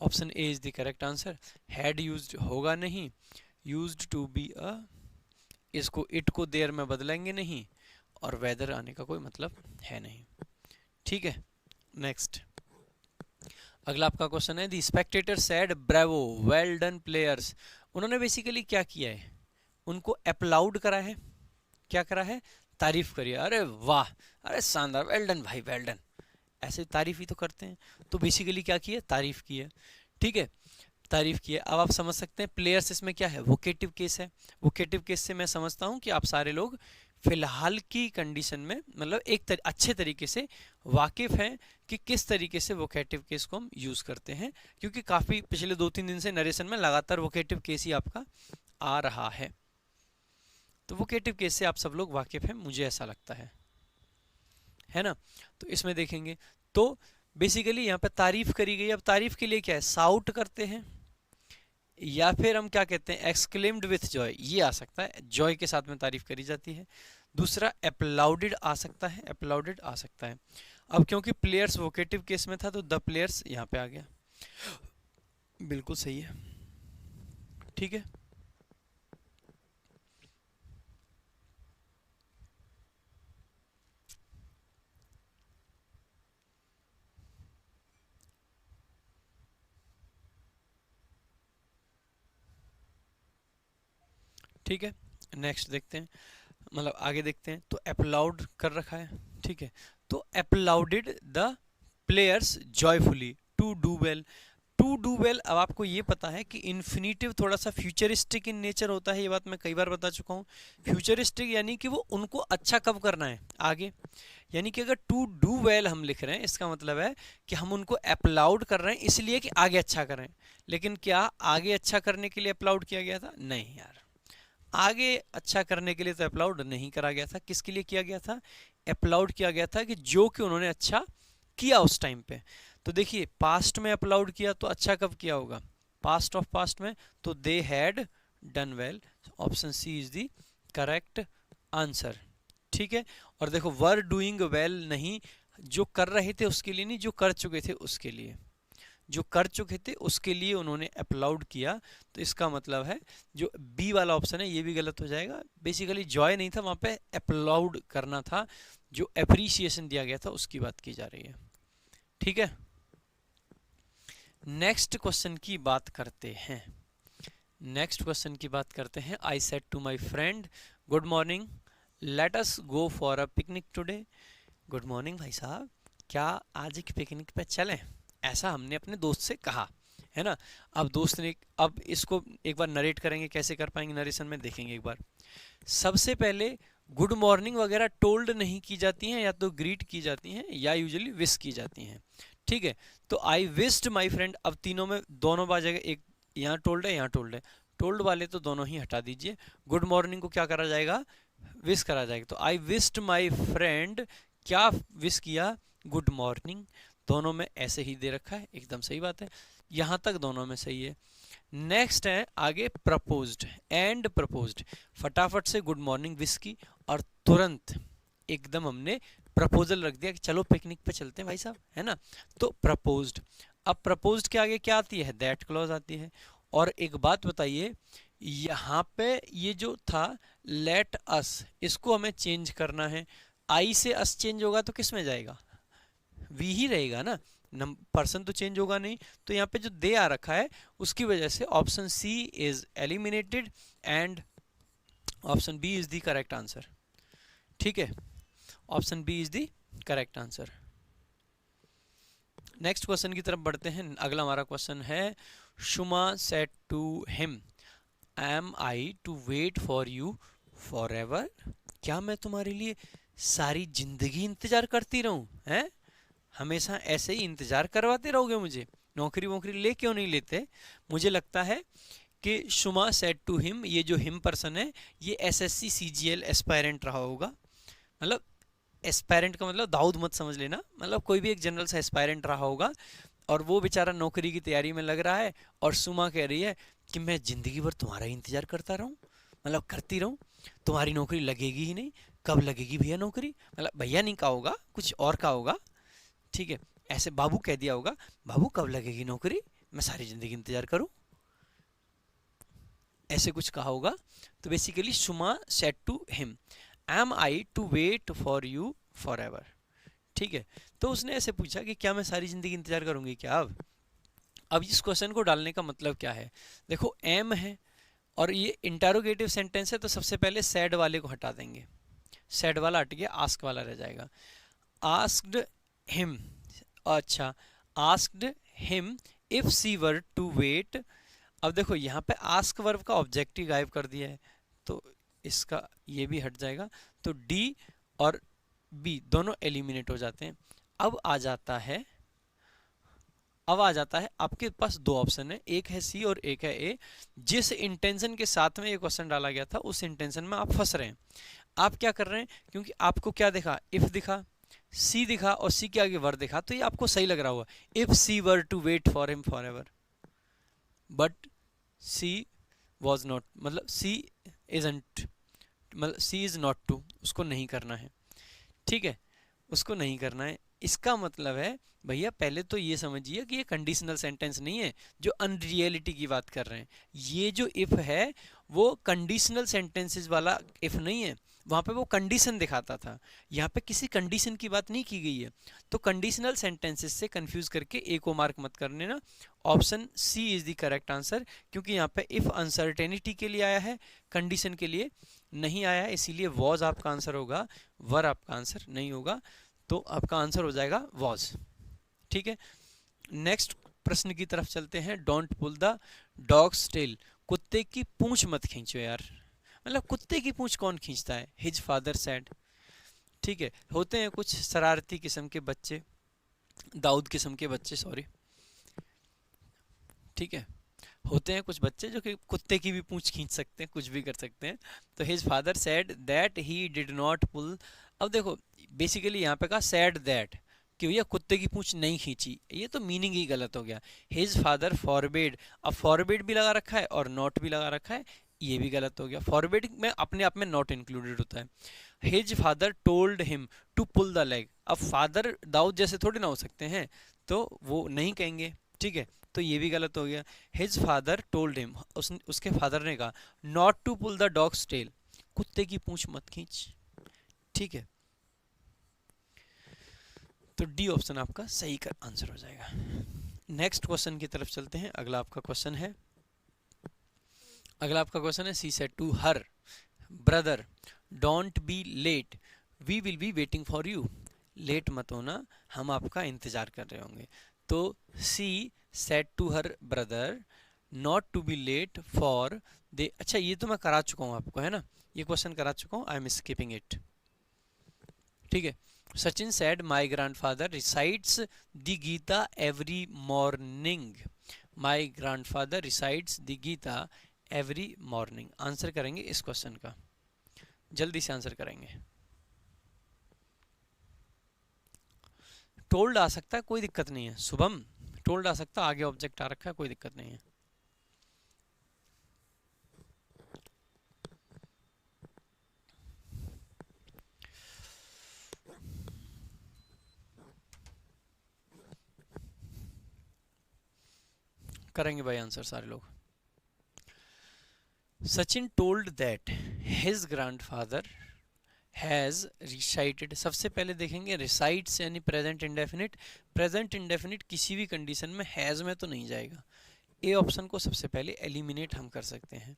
Option A is the correct answer. Had used होगा नहीं, यूज्ड टू बी अ, इसको इट को देयर में बदलेंगे नहीं, और वेदर आने का कोई मतलब है नहीं, ठीक है। नेक्स्ट अगला आपका क्वेश्चन है the spectator said bravo well done players. उन्होंने बेसिकली क्या किया है, उनको अपलाउड करा है। क्या करा है? तारीफ करिए, अरे वाह, अरे शानदार, वेल डन भाई, वेल डन, ऐसे तारीफ ही तो करते हैं। तो बेसिकली क्या किया? तारीफ की है, ठीक है, तारीफ की है। अब आप समझ सकते हैं प्लेयर्स इसमें क्या है? वोकेटिव केस है। वोकेटिव केस से मैं समझता हूं कि आप सारे लोग फिलहाल की कंडीशन में मतलब एक अच्छे तरीके से वाकिफ हैं कि किस तरीके से वोकेटिव केस को हम यूज करते हैं, क्योंकि काफी पिछले 2-3 दिन से नरेशन में लगातार वोकेटिव केस ही आपका आ रहा है। तो वोकेटिव केस से आप सब लोग वाकिफ हैं, मुझे ऐसा लगता है ना। तो इसमें देखेंगे तो बेसिकली यहाँ पे तारीफ करी गई। अब तारीफ के लिए क्या है? साउट करते हैं या फिर हम क्या कहते हैं? एक्सक्लेम्ड विथ जॉय, ये आ सकता है, जॉय के साथ में तारीफ करी जाती है। दूसरा अपलाउडेड आ सकता है, अपलाउडेड आ सकता है। अब क्योंकि प्लेयर्स वोकेटिव केस में था तो द प्लेयर्स यहाँ पे आ गया, बिल्कुल सही है, ठीक है। ठीक है, नेक्स्ट देखते हैं, मतलब आगे देखते हैं। तो अपलाउड कर रखा है, ठीक है। तो applauded the players joyfully to do well. To do well, अब आपको ये पता है कि इन्फिनिटिव थोड़ा सा फ्यूचरिस्टिक इन नेचर होता है, ये बात मैं कई बार बता चुका हूँ। फ्यूचरिस्टिक यानी कि वो उनको अच्छा कब करना है? आगे। यानी कि अगर टू डू वेल हम लिख रहे हैं, इसका मतलब है कि हम उनको अपलाउड कर रहे हैं इसलिए कि आगे अच्छा करें। लेकिन क्या आगे अच्छा करने के लिए अपलाउड किया गया था? नहीं यार, आगे अच्छा करने के लिए तो अपलाउड नहीं करा गया था। किसके लिए किया गया था? अपलाउड किया गया था कि जो कि उन्होंने अच्छा किया उस टाइम पे। तो देखिए पास्ट में अपलाउड किया तो अच्छा कब किया होगा? पास्ट ऑफ पास्ट में, तो they had done well. Option C is the correct answer, ठीक है। और देखो वर डूइंग वेल नहीं, जो कर रहे थे उसके लिए नहीं, जो कर चुके थे उसके लिए, जो कर चुके थे उसके लिए उन्होंने अपलाउड किया। तो इसका मतलब है जो बी वाला ऑप्शन है ये भी गलत हो जाएगा। बेसिकली जॉय नहीं था वहां पे, अपलाउड करना था, जो एप्रिसिएशन दिया गया था उसकी बात की जा रही है, ठीक है। नेक्स्ट क्वेश्चन की बात करते हैं। नेक्स्ट क्वेश्चन की बात करते हैं। I said to my friend good morning, let us go for a picnic today. Good morning भाई साहब, क्या आज एक पिकनिक पे चलें? ऐसा हमने अपने दोस्त से कहा। है ना। अब दोस्त ने, अब इसको एक बार नरेट करेंगे, कैसे कर पाएंगे नरेशन में, देखेंगे एक बार। सबसे पहले गुड मॉर्निंग वगैरह टोल्ड नहीं की जाती हैं, या तो ग्रीट की जाती हैं या यूजुअली विश की जाती हैं, ठीक है। तो आई विस्ड माई फ्रेंड, अब तीनों में दोनों बाजेगा, एक यहाँ टोल्ड है, यहाँ टोल्ड है, टोल्ड वाले तो दोनों ही हटा दीजिए। गुड मॉर्निंग को क्या करा जाएगा, विश करा जाएगा। तो आई विस्ड माई फ्रेंड, क्या विश किया, गुड मॉर्निंग। दोनों में ऐसे ही दे रखा है, एकदम सही बात है, यहाँ तक दोनों में सही है। नेक्स्ट है आगे प्रपोज्ड एंड प्रपोज्ड, फटाफट से गुड मॉर्निंग विश की और तुरंत एकदम हमने प्रपोजल रख दिया कि चलो पिकनिक पे चलते हैं भाई साहब, है ना। तो प्रपोज्ड। अब प्रपोज्ड के आगे क्या आती है, दैट क्लॉज आती है। और एक बात बताइए, यहाँ पे ये जो था लेट अस, इसको हमें चेंज करना है। आई से अस चेंज होगा तो किस में जाएगा, वी ही रहेगा ना, पर्सन तो चेंज होगा नहीं। तो यहाँ पे जो दे आ रखा है उसकी वजह से option C is eliminated and option B is the correct answer, ठीक है। Option B is the correct answer. Next question की तरफ बढ़ते हैं। अगला हमारा क्वेश्चन है, Shuma said to him, am I to wait for you forever, क्या मैं तुम्हारे लिए सारी जिंदगी इंतजार करती रहूं, हैं, हमेशा ऐसे ही इंतजार करवाते रहोगे मुझे, नौकरी वोकरी ले क्यों नहीं लेते। मुझे लगता है कि शुमा सेड टू हिम, ये जो हिम पर्सन है ये एसएससी सीजीएल एस्पायरेंट रहा होगा। मतलब एस्पायरेंट का मतलब दाऊद मत समझ लेना, मतलब कोई भी एक जनरल सा एस्पायरेंट रहा होगा और वो बेचारा नौकरी की तैयारी में लग रहा है, और सुमा कह रही है कि मैं जिंदगी भर तुम्हारा इंतजार करता रहूं, मतलब करती रहूं, तुम्हारी नौकरी लगेगी ही नहीं, कब लगेगी भैया नौकरी, मतलब भैया नहीं कहा होगा, कुछ और कहा होगा, ठीक है। ऐसे बाबू कह दिया होगा, बाबू कब लगेगी नौकरी, मैं सारी जिंदगी इंतजार करूं, ऐसे कुछ कहा होगा। तो basically Shuma said to him, am I to wait for you forever, ठीक है। तो उसने ऐसे पूछा कि क्या मैं सारी जिंदगी इंतजार करूंगी क्या। अब इस क्वेश्चन को डालने का मतलब क्या है, देखो एम है और ये इंटरोगेटिव सेंटेंस है, तो सबसे पहले सैड वाले को हटा देंगे, सैड वाला हट गया, आस्क वाला रह जाएगा। आस्क्ड हिम, अच्छा, asked him if she were to wait. अब देखो यहाँ पे आस्क वर्ब का ऑब्जेक्टिव गायब कर दिया है, तो इसका ये भी हट जाएगा, तो डी और बी दोनों एलिमिनेट हो जाते हैं। अब आ जाता है आपके पास दो ऑप्शन है, एक है सी और एक है ए। जिस इंटेंशन के साथ में ये क्वेश्चन डाला गया था उस इंटेंशन में आप फंस रहे हैं। आप क्या कर रहे हैं, क्योंकि आपको क्या दिखा, इफ दिखा, सी दिखा और सी के आगे वर दिखा, तो ये आपको सही लग रहा हुआ, if she were to wait for him for ever, but she was not, मतलब सी इजंट, मतलब सी इज नॉट टू, उसको नहीं करना है, ठीक है, उसको नहीं करना है। इसका मतलब है भैया पहले तो ये समझिए कि ये कंडीशनल सेंटेंस नहीं है जो अनरियलिटी की बात कर रहे हैं। ये जो इफ है वो कंडीशनल सेंटेंसेस वाला इफ नहीं है, वहां पे वो कंडीशन दिखाता था, यहाँ पे किसी कंडीशन की बात नहीं की गई है। तो कंडीशनल सेंटेंसेस से कंफ्यूज करके ए को मार्क मत करने ना, option C is the correct answer, क्योंकि यहाँ पे इफ अनसर्टेनिटी के लिए आया है, कंडीशन के लिए नहीं आया है, इसीलिए वॉज आपका आंसर होगा, वर आपका आंसर नहीं होगा। तो आपका आंसर हो जाएगा वॉज, ठीक है। नेक्स्ट प्रश्न की तरफ चलते हैं। Don't pull the dog's tail, कुत्ते की पूंछ मत खींचो यार, मतलब कुत्ते की पूंछ कौन खींचता है, हिज फादर सेड, ठीक है। होते हैं कुछ शरारती किस्म के बच्चे, दाऊद किस्म के बच्चे, सॉरी, ठीक है, होते हैं कुछ बच्चे जो कि कुत्ते की भी पूंछ खींच सकते हैं, कुछ भी कर सकते हैं। तो his father said that he did not pull. अब देखो बेसिकली यहाँ पे कहा सेड दैट कि भैया कुत्ते की पूंछ नहीं खींची, ये तो मीनिंग ही गलत हो गया। हिज फादर फॉरबिड, अब फॉरबिड भी लगा रखा है और नॉट भी लगा रखा है, ये भी गलत हो गया। फॉरबिड में अपने आप में नॉट इंक्लूडेड होता है। His father told him to pull the leg, अब फादर दाऊद जैसे थोड़ी ना हो सकते हैं, तो वो नहीं कहेंगे, ठीक है, तो ये भी गलत हो गया। हिज फादर टोल्ड हिम, उसके फादर ने कहा not to pull the dog's tail, कुत्ते की पूंछ मत खींच, ठीक है। तो डी ऑप्शन आपका सही का आंसर हो जाएगा। नेक्स्ट क्वेश्चन की तरफ चलते हैं। अगला आपका क्वेश्चन है she said to her brother don't be late, we will be waiting for you, late मत होना, हम आपका इंतजार कर रहे होंगे। तो she said to her brother not to be late for they. अच्छा, ये तो मैं करा चुका हूँ आपको, है ना, ये क्वेश्चन करा चुका हूँ, आई एम स्किपिंग इट। ठीक है, Sachin said my grandfather recites the Gita every morning. My grandfather recites the Gita every morning. Answer करेंगे इस क्वेश्चन का, जल्दी से आंसर करेंगे। टोल्ड आ सकता है, कोई दिक्कत नहीं है। शुभम, टोल्ड आ सकता है, आगे ऑब्जेक्ट आ रखा है, कोई दिक्कत नहीं है। करेंगे भाई आंसर सारे लोग। Sachin told that his grandfather has recited. सबसे पहले देखेंगे रिसाइट्स यानी प्रेजेंट इंडेफिनिट। प्रेजेंट इंडेफिनिट किसी भी कंडीशन में हैज में तो नहीं जाएगा। ए ऑप्शन को सबसे पहले एलिमिनेट हम कर सकते हैं।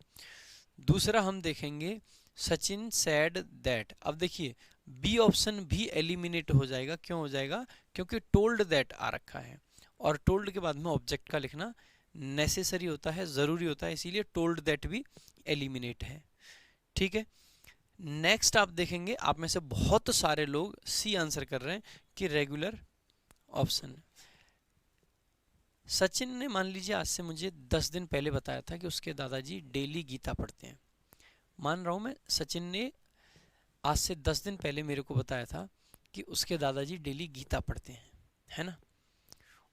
दूसरा हम देखेंगे सचिन सैड दैट। अब देखिए बी ऑप्शन भी एलिमिनेट हो जाएगा। क्यों हो जाएगा? क्योंकि टोल्ड दैट आ रखा है और टोल्ड के बाद में ऑब्जेक्ट का लिखना नेसेसरी होता है, ज़रूरी होता है, इसीलिए टोल्ड दैट भी एलिमिनेट है। ठीक है, नेक्स्ट आप देखेंगे, आप में से बहुत सारे लोग सी आंसर कर रहे हैं कि रेगुलर ऑप्शन। सचिन ने मान लीजिए आज से मुझे 10 दिन पहले बताया था कि उसके दादाजी डेली गीता पढ़ते हैं। मान रहा हूं मैं, सचिन ने आज से 10 दिन पहले मेरे को बताया था कि उसके दादाजी डेली गीता पढ़ते हैं, है ना।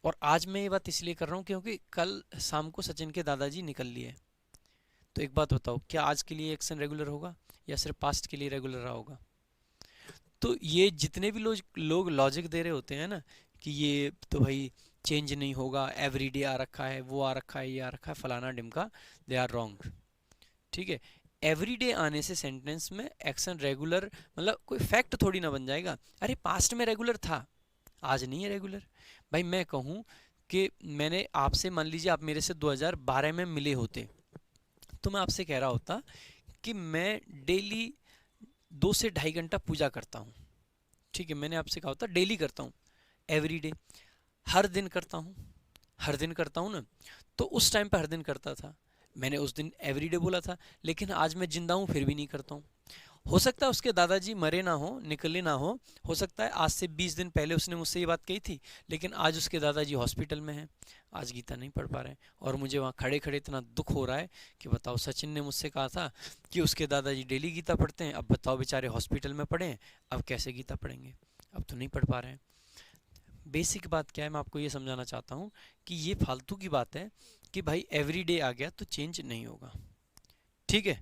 और आज मैं ये बात इसलिए कर रहा हूँ क्योंकि कल शाम को सचिन के दादाजी निकल लिए। तो एक बात बताओ, क्या आज के लिए एक्शन रेगुलर होगा या सिर्फ पास्ट के लिए रेगुलर रहा होगा? तो ये जितने भी लोग लॉजिक दे रहे होते हैं ना कि ये तो भाई चेंज नहीं होगा, एवरीडे आ रखा है, वो आ रखा है, ये आ रखा है, फलाना डिमका, दे आर रॉन्ग। ठीक है, एवरीडे आने से सेंटेंस में एक्शन रेगुलर मतलब कोई फैक्ट थोड़ी ना बन जाएगा। अरे पास्ट में रेगुलर था, आज नहीं है रेगुलर। भाई मैं कहूँ कि मैंने आपसे, मान लीजिए आप मेरे से 2012 में मिले होते, तो मैं आपसे कह रहा होता कि मैं डेली 2 से ढाई घंटा पूजा करता हूँ। ठीक है, मैंने आपसे कहा होता डेली करता हूँ, एवरीडे, हर दिन करता हूँ, हर दिन करता हूँ ना। तो उस टाइम पे हर दिन करता था, मैंने उस दिन एवरीडे बोला था। लेकिन आज मैं जिंदा हूँ फिर भी नहीं करता हूँ। हो सकता है उसके दादाजी मरे ना हो, निकले ना हो सकता है आज से 20 दिन पहले उसने मुझसे ये बात कही थी, लेकिन आज उसके दादाजी हॉस्पिटल में हैं, आज गीता नहीं पढ़ पा रहे हैं। और मुझे वहाँ खड़े खड़े इतना दुख हो रहा है कि बताओ, सचिन ने मुझसे कहा था कि उसके दादाजी डेली गीता पढ़ते हैं, अब बताओ बेचारे हॉस्पिटल में पढ़े हैं, अब कैसे गीता पढ़ेंगे, अब तो नहीं पढ़ पा रहे हैं। बेसिक बात क्या है, मैं आपको ये समझाना चाहता हूँ कि ये फालतू की बात है कि भाई एवरीडे आ गया तो चेंज नहीं होगा। ठीक है,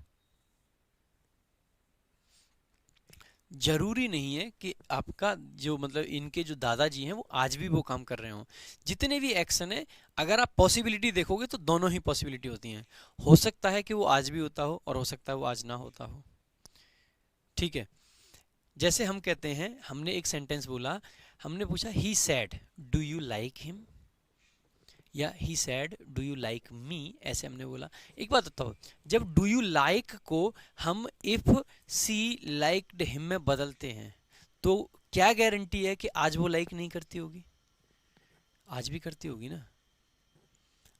जरूरी नहीं है कि आपका जो मतलब इनके जो दादाजी हैं वो आज भी वो काम कर रहे हों। जितने भी एक्शन है, अगर आप पॉसिबिलिटी देखोगे तो दोनों ही पॉसिबिलिटी होती हैं। हो सकता है कि वो आज भी होता हो और हो सकता है वो आज ना होता हो। ठीक है, जैसे हम कहते हैं, हमने एक सेंटेंस बोला, हमने पूछा he said do you like him, या he said do you like me, ऐसे हमने बोला। एक बात बताओ, जब डू यू लाइक को हम इफ सी लाइक्ड हिम में बदलते हैं तो क्या गारंटी है कि आज वो लाइक नहीं करती होगी? आज भी करती होगी ना,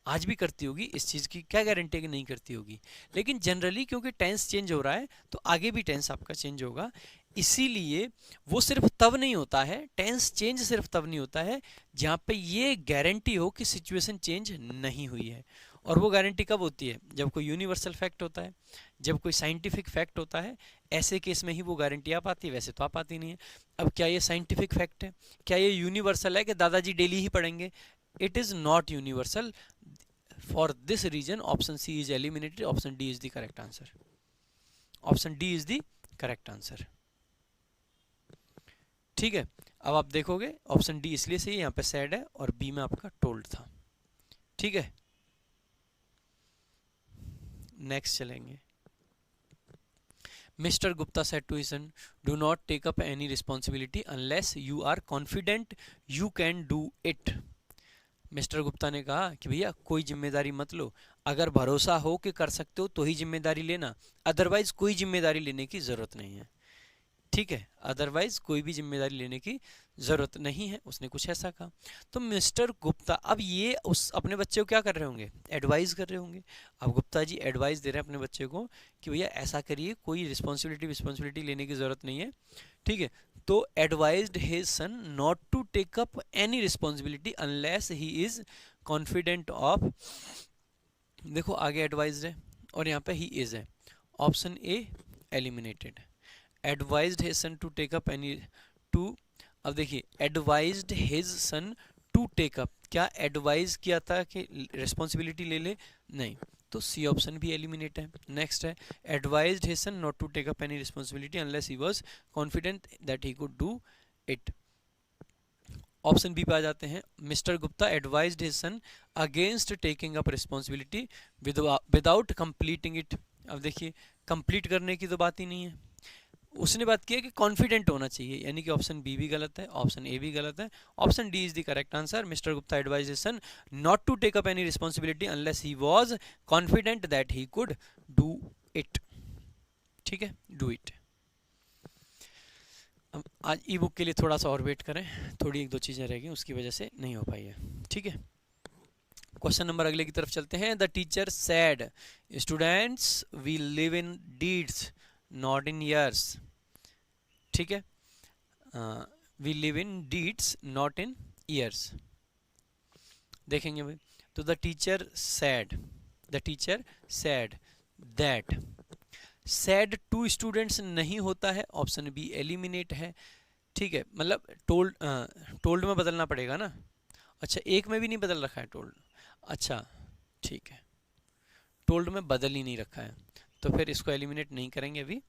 आज भी करती होगी। इस चीज़ की क्या गारंटी है कि नहीं करती होगी? लेकिन जनरली क्योंकि टेंस चेंज हो रहा है तो आगे भी टेंस आपका चेंज होगा, इसीलिए वो सिर्फ तब नहीं होता है, टेंस चेंज सिर्फ तब नहीं होता है जहाँ पे ये गारंटी हो कि सिचुएशन चेंज नहीं हुई है। और वो गारंटी कब होती है? जब कोई यूनिवर्सल फैक्ट होता है, जब कोई साइंटिफिक फैक्ट होता है, ऐसे केस में ही वो गारंटी आ पाती है, वैसे तो आ पाती नहीं है। अब क्या ये साइंटिफिक फैक्ट है? क्या ये यूनिवर्सल है कि दादाजी डेली ही पढ़ेंगे? It is not universal. For this reason option C is eliminated, option D is the correct answer. Option D is the correct answer. ठीक है, अब आप देखोगे ऑप्शन डी इसलिए सही है, यहाँ पे सैड है और बी में आपका टोल्ड था। ठीक है, नेक्स्ट चलेंगे। Mister Gupta said to his son, do not take up any responsibility unless you are confident you can do it. Mister Gupta ने कहा कि भैया कोई जिम्मेदारी मत लो, अगर भरोसा हो कि कर सकते हो तो ही जिम्मेदारी लेना, अदरवाइज कोई जिम्मेदारी लेने की जरूरत नहीं है। ठीक है, अदरवाइज कोई भी जिम्मेदारी लेने की जरूरत नहीं है, उसने कुछ ऐसा कहा। तो मिस्टर गुप्ता, अब ये उस अपने बच्चे को क्या कर रहे होंगे, एडवाइस कर रहे होंगे। अब गुप्ता जी एडवाइस दे रहे हैं अपने बच्चे को कि भैया ऐसा करिए, कोई रिस्पॉन्सिबिलिटी लेने की जरूरत नहीं है, ठीक है। तो advised his son not to take up any responsibility unless he is confident of, देखो आगे एडवाइज्ड है और यहाँ पे ही इज है, option A eliminated. Advised his son to take up any to, अब देखिए advised his son to take up, क्या एडवाइज किया था कि रिस्पॉन्सिबिलिटी ले ले, नहीं, तो सी ऑप्शन भी एलिमिनेट है। नेक्स्ट है advised his son not to take up any responsibility unless he was confident that he could do it. Option B पे आ जाते हैं, mister Gupta advised his son against taking up responsibility without completing it. अब देखिए complete करने की तो बात ही नहीं है, उसने बात की है कि कॉन्फिडेंट होना चाहिए, यानी कि ऑप्शन बी भी गलत है, ऑप्शन ए भी गलत है, option D is the correct answer. Mister Gupta advised his son not to take up any responsibility unless he was confident that he could do it, ठीक है, डू इट। अब आज ई बुक के लिए थोड़ा सा और वेट करें, थोड़ी एक दो चीज़ें रह गई उसकी वजह से नहीं हो पाई है, ठीक है। क्वेश्चन नंबर अगले की तरफ चलते हैं। The teacher said students we live in deeds not in years, ठीक है, we live in deeds not in years, देखेंगे भाई। तो the teacher said that, said to students नहीं होता है, ऑप्शन बी एलिमिनेट है, ठीक है, मतलब टोल्ड में बदलना पड़ेगा ना, अच्छा एक में भी नहीं बदल रखा है टोल्ड, अच्छा ठीक है, टोल्ड में बदल ही नहीं रखा है, तो फिर इसको एलिमिनेट नहीं करेंगे अभी।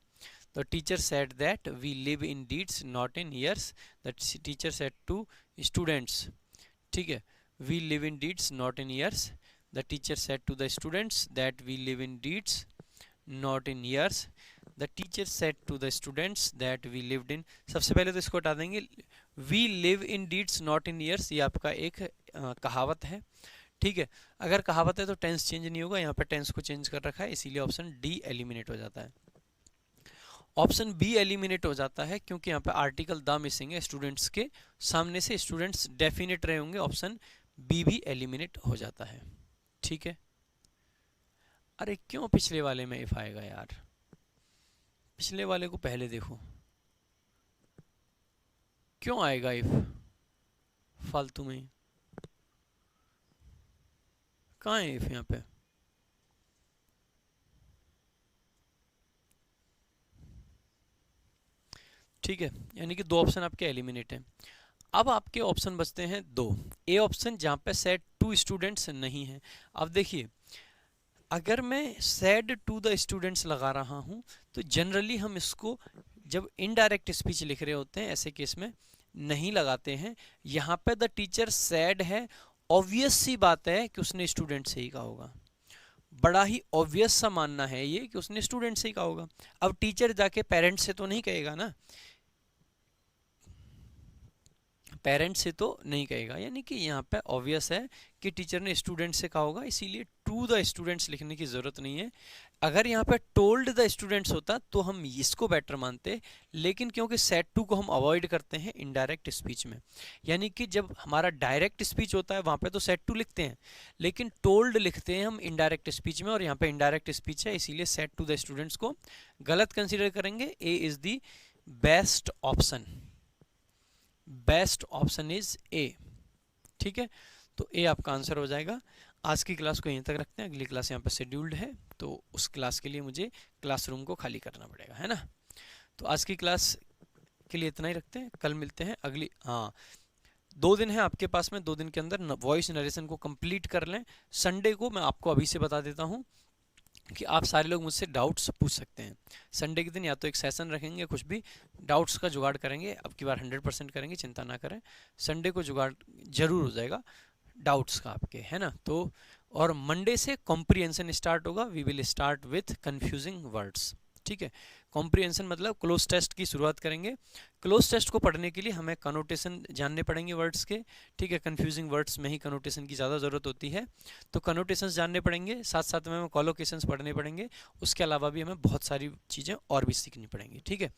The teacher said that we live in deeds not in years, the teacher said to students, ठीक है, we live in deeds not in years, the teacher said to the students that we live in deeds not in years, the teacher said to the students that we lived in, सबसे पहले तो इसको हटा देंगे, we live in deeds not in years, ये आपका एक कहावत है, ठीक है, अगर कहावत है तो टेंस चेंज नहीं होगा, यहाँ पर टेंस को चेंज कर रखा है, इसीलिए ऑप्शन डी एलिमिनेट हो जाता है। ऑप्शन बी एलिमिनेट हो जाता है क्योंकि यहाँ पे आर्टिकल द मिसिंग है, स्टूडेंट्स के सामने से स्टूडेंट्स डेफिनेट रहे होंगे, ऑप्शन बी भी एलिमिनेट हो जाता है, ठीक है। अरे क्यों पिछले वाले में इफ आएगा यार, पिछले वाले को पहले देखो, क्यों आएगा इफ फालतू में, कहाँ है इफ यहाँ पे, ठीक है, यानी कि दो ऑप्शन आपके एलिमिनेट हैं। अब आपके ऑप्शन बचते हैं दो, ए ऑप्शन जहाँ पे सेड टू स्टूडेंट्स नहीं है। अब देखिए अगर मैं सेड टू द स्टूडेंट्स लगा रहा हूँ तो जनरली हम इसको जब इनडायरेक्ट स्पीच लिख रहे होते हैं ऐसे केस में नहीं लगाते हैं, यहाँ पे द टीचर सेड है, ऑब्वियस सी बात है कि उसने स्टूडेंट से ही कहा होगा, बड़ा ही ऑब्वियस सा मानना है ये कि उसने स्टूडेंट से ही कहा होगा। अब टीचर जाके पेरेंट्स से तो नहीं कहेगा ना, पेरेंट्स से तो नहीं कहेगा, यानी कि यहाँ पे ऑब्वियस है कि टीचर ने स्टूडेंट से कहा होगा, इसीलिए टू द स्टूडेंट्स लिखने की ज़रूरत नहीं है। अगर यहाँ पे टोल्ड द स्टूडेंट्स होता तो हम इसको बेटर मानते, लेकिन क्योंकि सेड टू को हम अवॉइड करते हैं इनडायरेक्ट स्पीच में, यानी कि जब हमारा डायरेक्ट स्पीच होता है वहाँ पे तो सेड टू लिखते हैं, लेकिन टोल्ड लिखते हैं हम इनडायरेक्ट स्पीच में, और यहाँ पे इनडायरेक्ट स्पीच है इसीलिए सेड टू द स्टूडेंट्स को गलत कंसिडर करेंगे। A is the best option, best option is a, ठीक है, तो ए आपका आंसर हो जाएगा। आज की क्लास को यहीं तक रखते हैं, अगली क्लास यहाँ पर शेड्यूल्ड है तो उस क्लास के लिए मुझे क्लासरूम को खाली करना पड़ेगा, है ना। तो आज की क्लास के लिए इतना ही रखते हैं, कल मिलते हैं अगली, हाँ 2 दिन है आपके पास में, 2 दिन के अंदर वॉइस नरेशन को कंप्लीट कर लें। संडे को मैं आपको अभी से बता देता हूँ कि आप सारे लोग मुझसे डाउट्स पूछ सकते हैं। संडे के दिन या तो एक सेशन रखेंगे, कुछ भी डाउट्स का जुगाड़ करेंगे, अब की बार 100% करेंगे, चिंता ना करें, संडे को जुगाड़ जरूर हो जाएगा डाउट्स का आपके, है ना। तो और मंडे से कॉम्प्रिहेंशन स्टार्ट होगा, we will start with confusing words, ठीक है। कॉम्प्रिहेंशन मतलब क्लोज टेस्ट की शुरुआत करेंगे। क्लोज टेस्ट को पढ़ने के लिए हमें कनोटेशन जानने पड़ेंगे वर्ड्स के, ठीक है, कंफ्यूजिंग वर्ड्स में ही कनोटेशन की ज़्यादा ज़रूरत होती है, तो कनोटेशंस जानने पड़ेंगे, साथ साथ में हमें कॉलोकेशंस पढ़ने पड़ेंगे, उसके अलावा भी हमें बहुत सारी चीज़ें और भी सीखनी पड़ेंगी, ठीक है।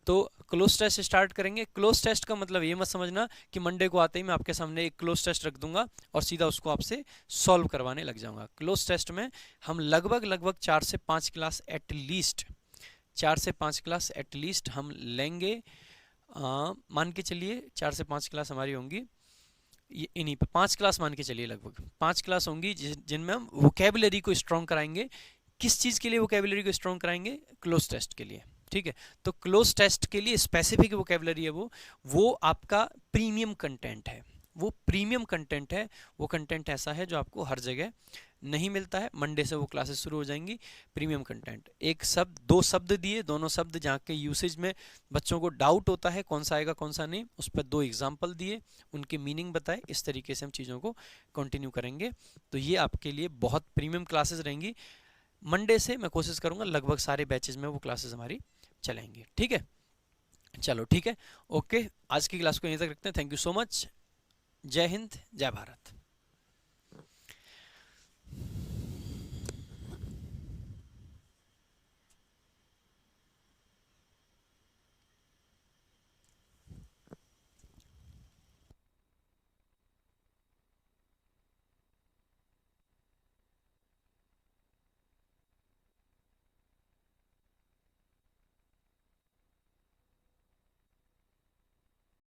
तो क्लोज टेस्ट स्टार्ट करेंगे। क्लोज टेस्ट का मतलब ये मत समझना कि मंडे को आते ही मैं आपके सामने एक क्लोज टेस्ट रख दूंगा और सीधा उसको आपसे सॉल्व करवाने लग जाऊंगा। क्लोज टेस्ट में हम लगभग 4 से 5 क्लास एटलीस्ट, 4 से 5 क्लास एटलीस्ट हम लेंगे। मान के चलिए 4 से 5 क्लास हमारी होंगी, इन्हीं पे 5 क्लास मान के चलिए, लगभग 5 क्लास होंगी जिनमें हम वोकेबलरी को स्ट्रॉन्ग कराएंगे। किस चीज़ के लिए वोकेबलरी को स्ट्रॉन्ग कराएंगे? क्लोज टेस्ट के लिए। ठीक है, तो क्लोज टेस्ट के लिए स्पेसिफिक वोकेबलरी है वो आपका प्रीमियम कंटेंट है। वो प्रीमियम कंटेंट है, वो कंटेंट ऐसा है जो आपको हर जगह नहीं मिलता है। मंडे से वो क्लासेस शुरू हो जाएंगी। प्रीमियम कंटेंट, एक शब्द, दो शब्द दिए, दोनों शब्द जहाँ के यूसेज में बच्चों को डाउट होता है कौन सा आएगा कौन सा नहीं, उस पर 2 एग्जाम्पल दिए, उनके मीनिंग बताए। इस तरीके से हम चीज़ों को कंटिन्यू करेंगे। तो ये आपके लिए बहुत प्रीमियम क्लासेस रहेंगी। मंडे से मैं कोशिश करूँगा लगभग सारे बैचेज में वो क्लासेस हमारी चलेंगी। ठीक है, चलो ठीक है, ओके। आज की क्लास को यहीं तक रखते हैं। Thank you so much. जय हिंद, जय भारत।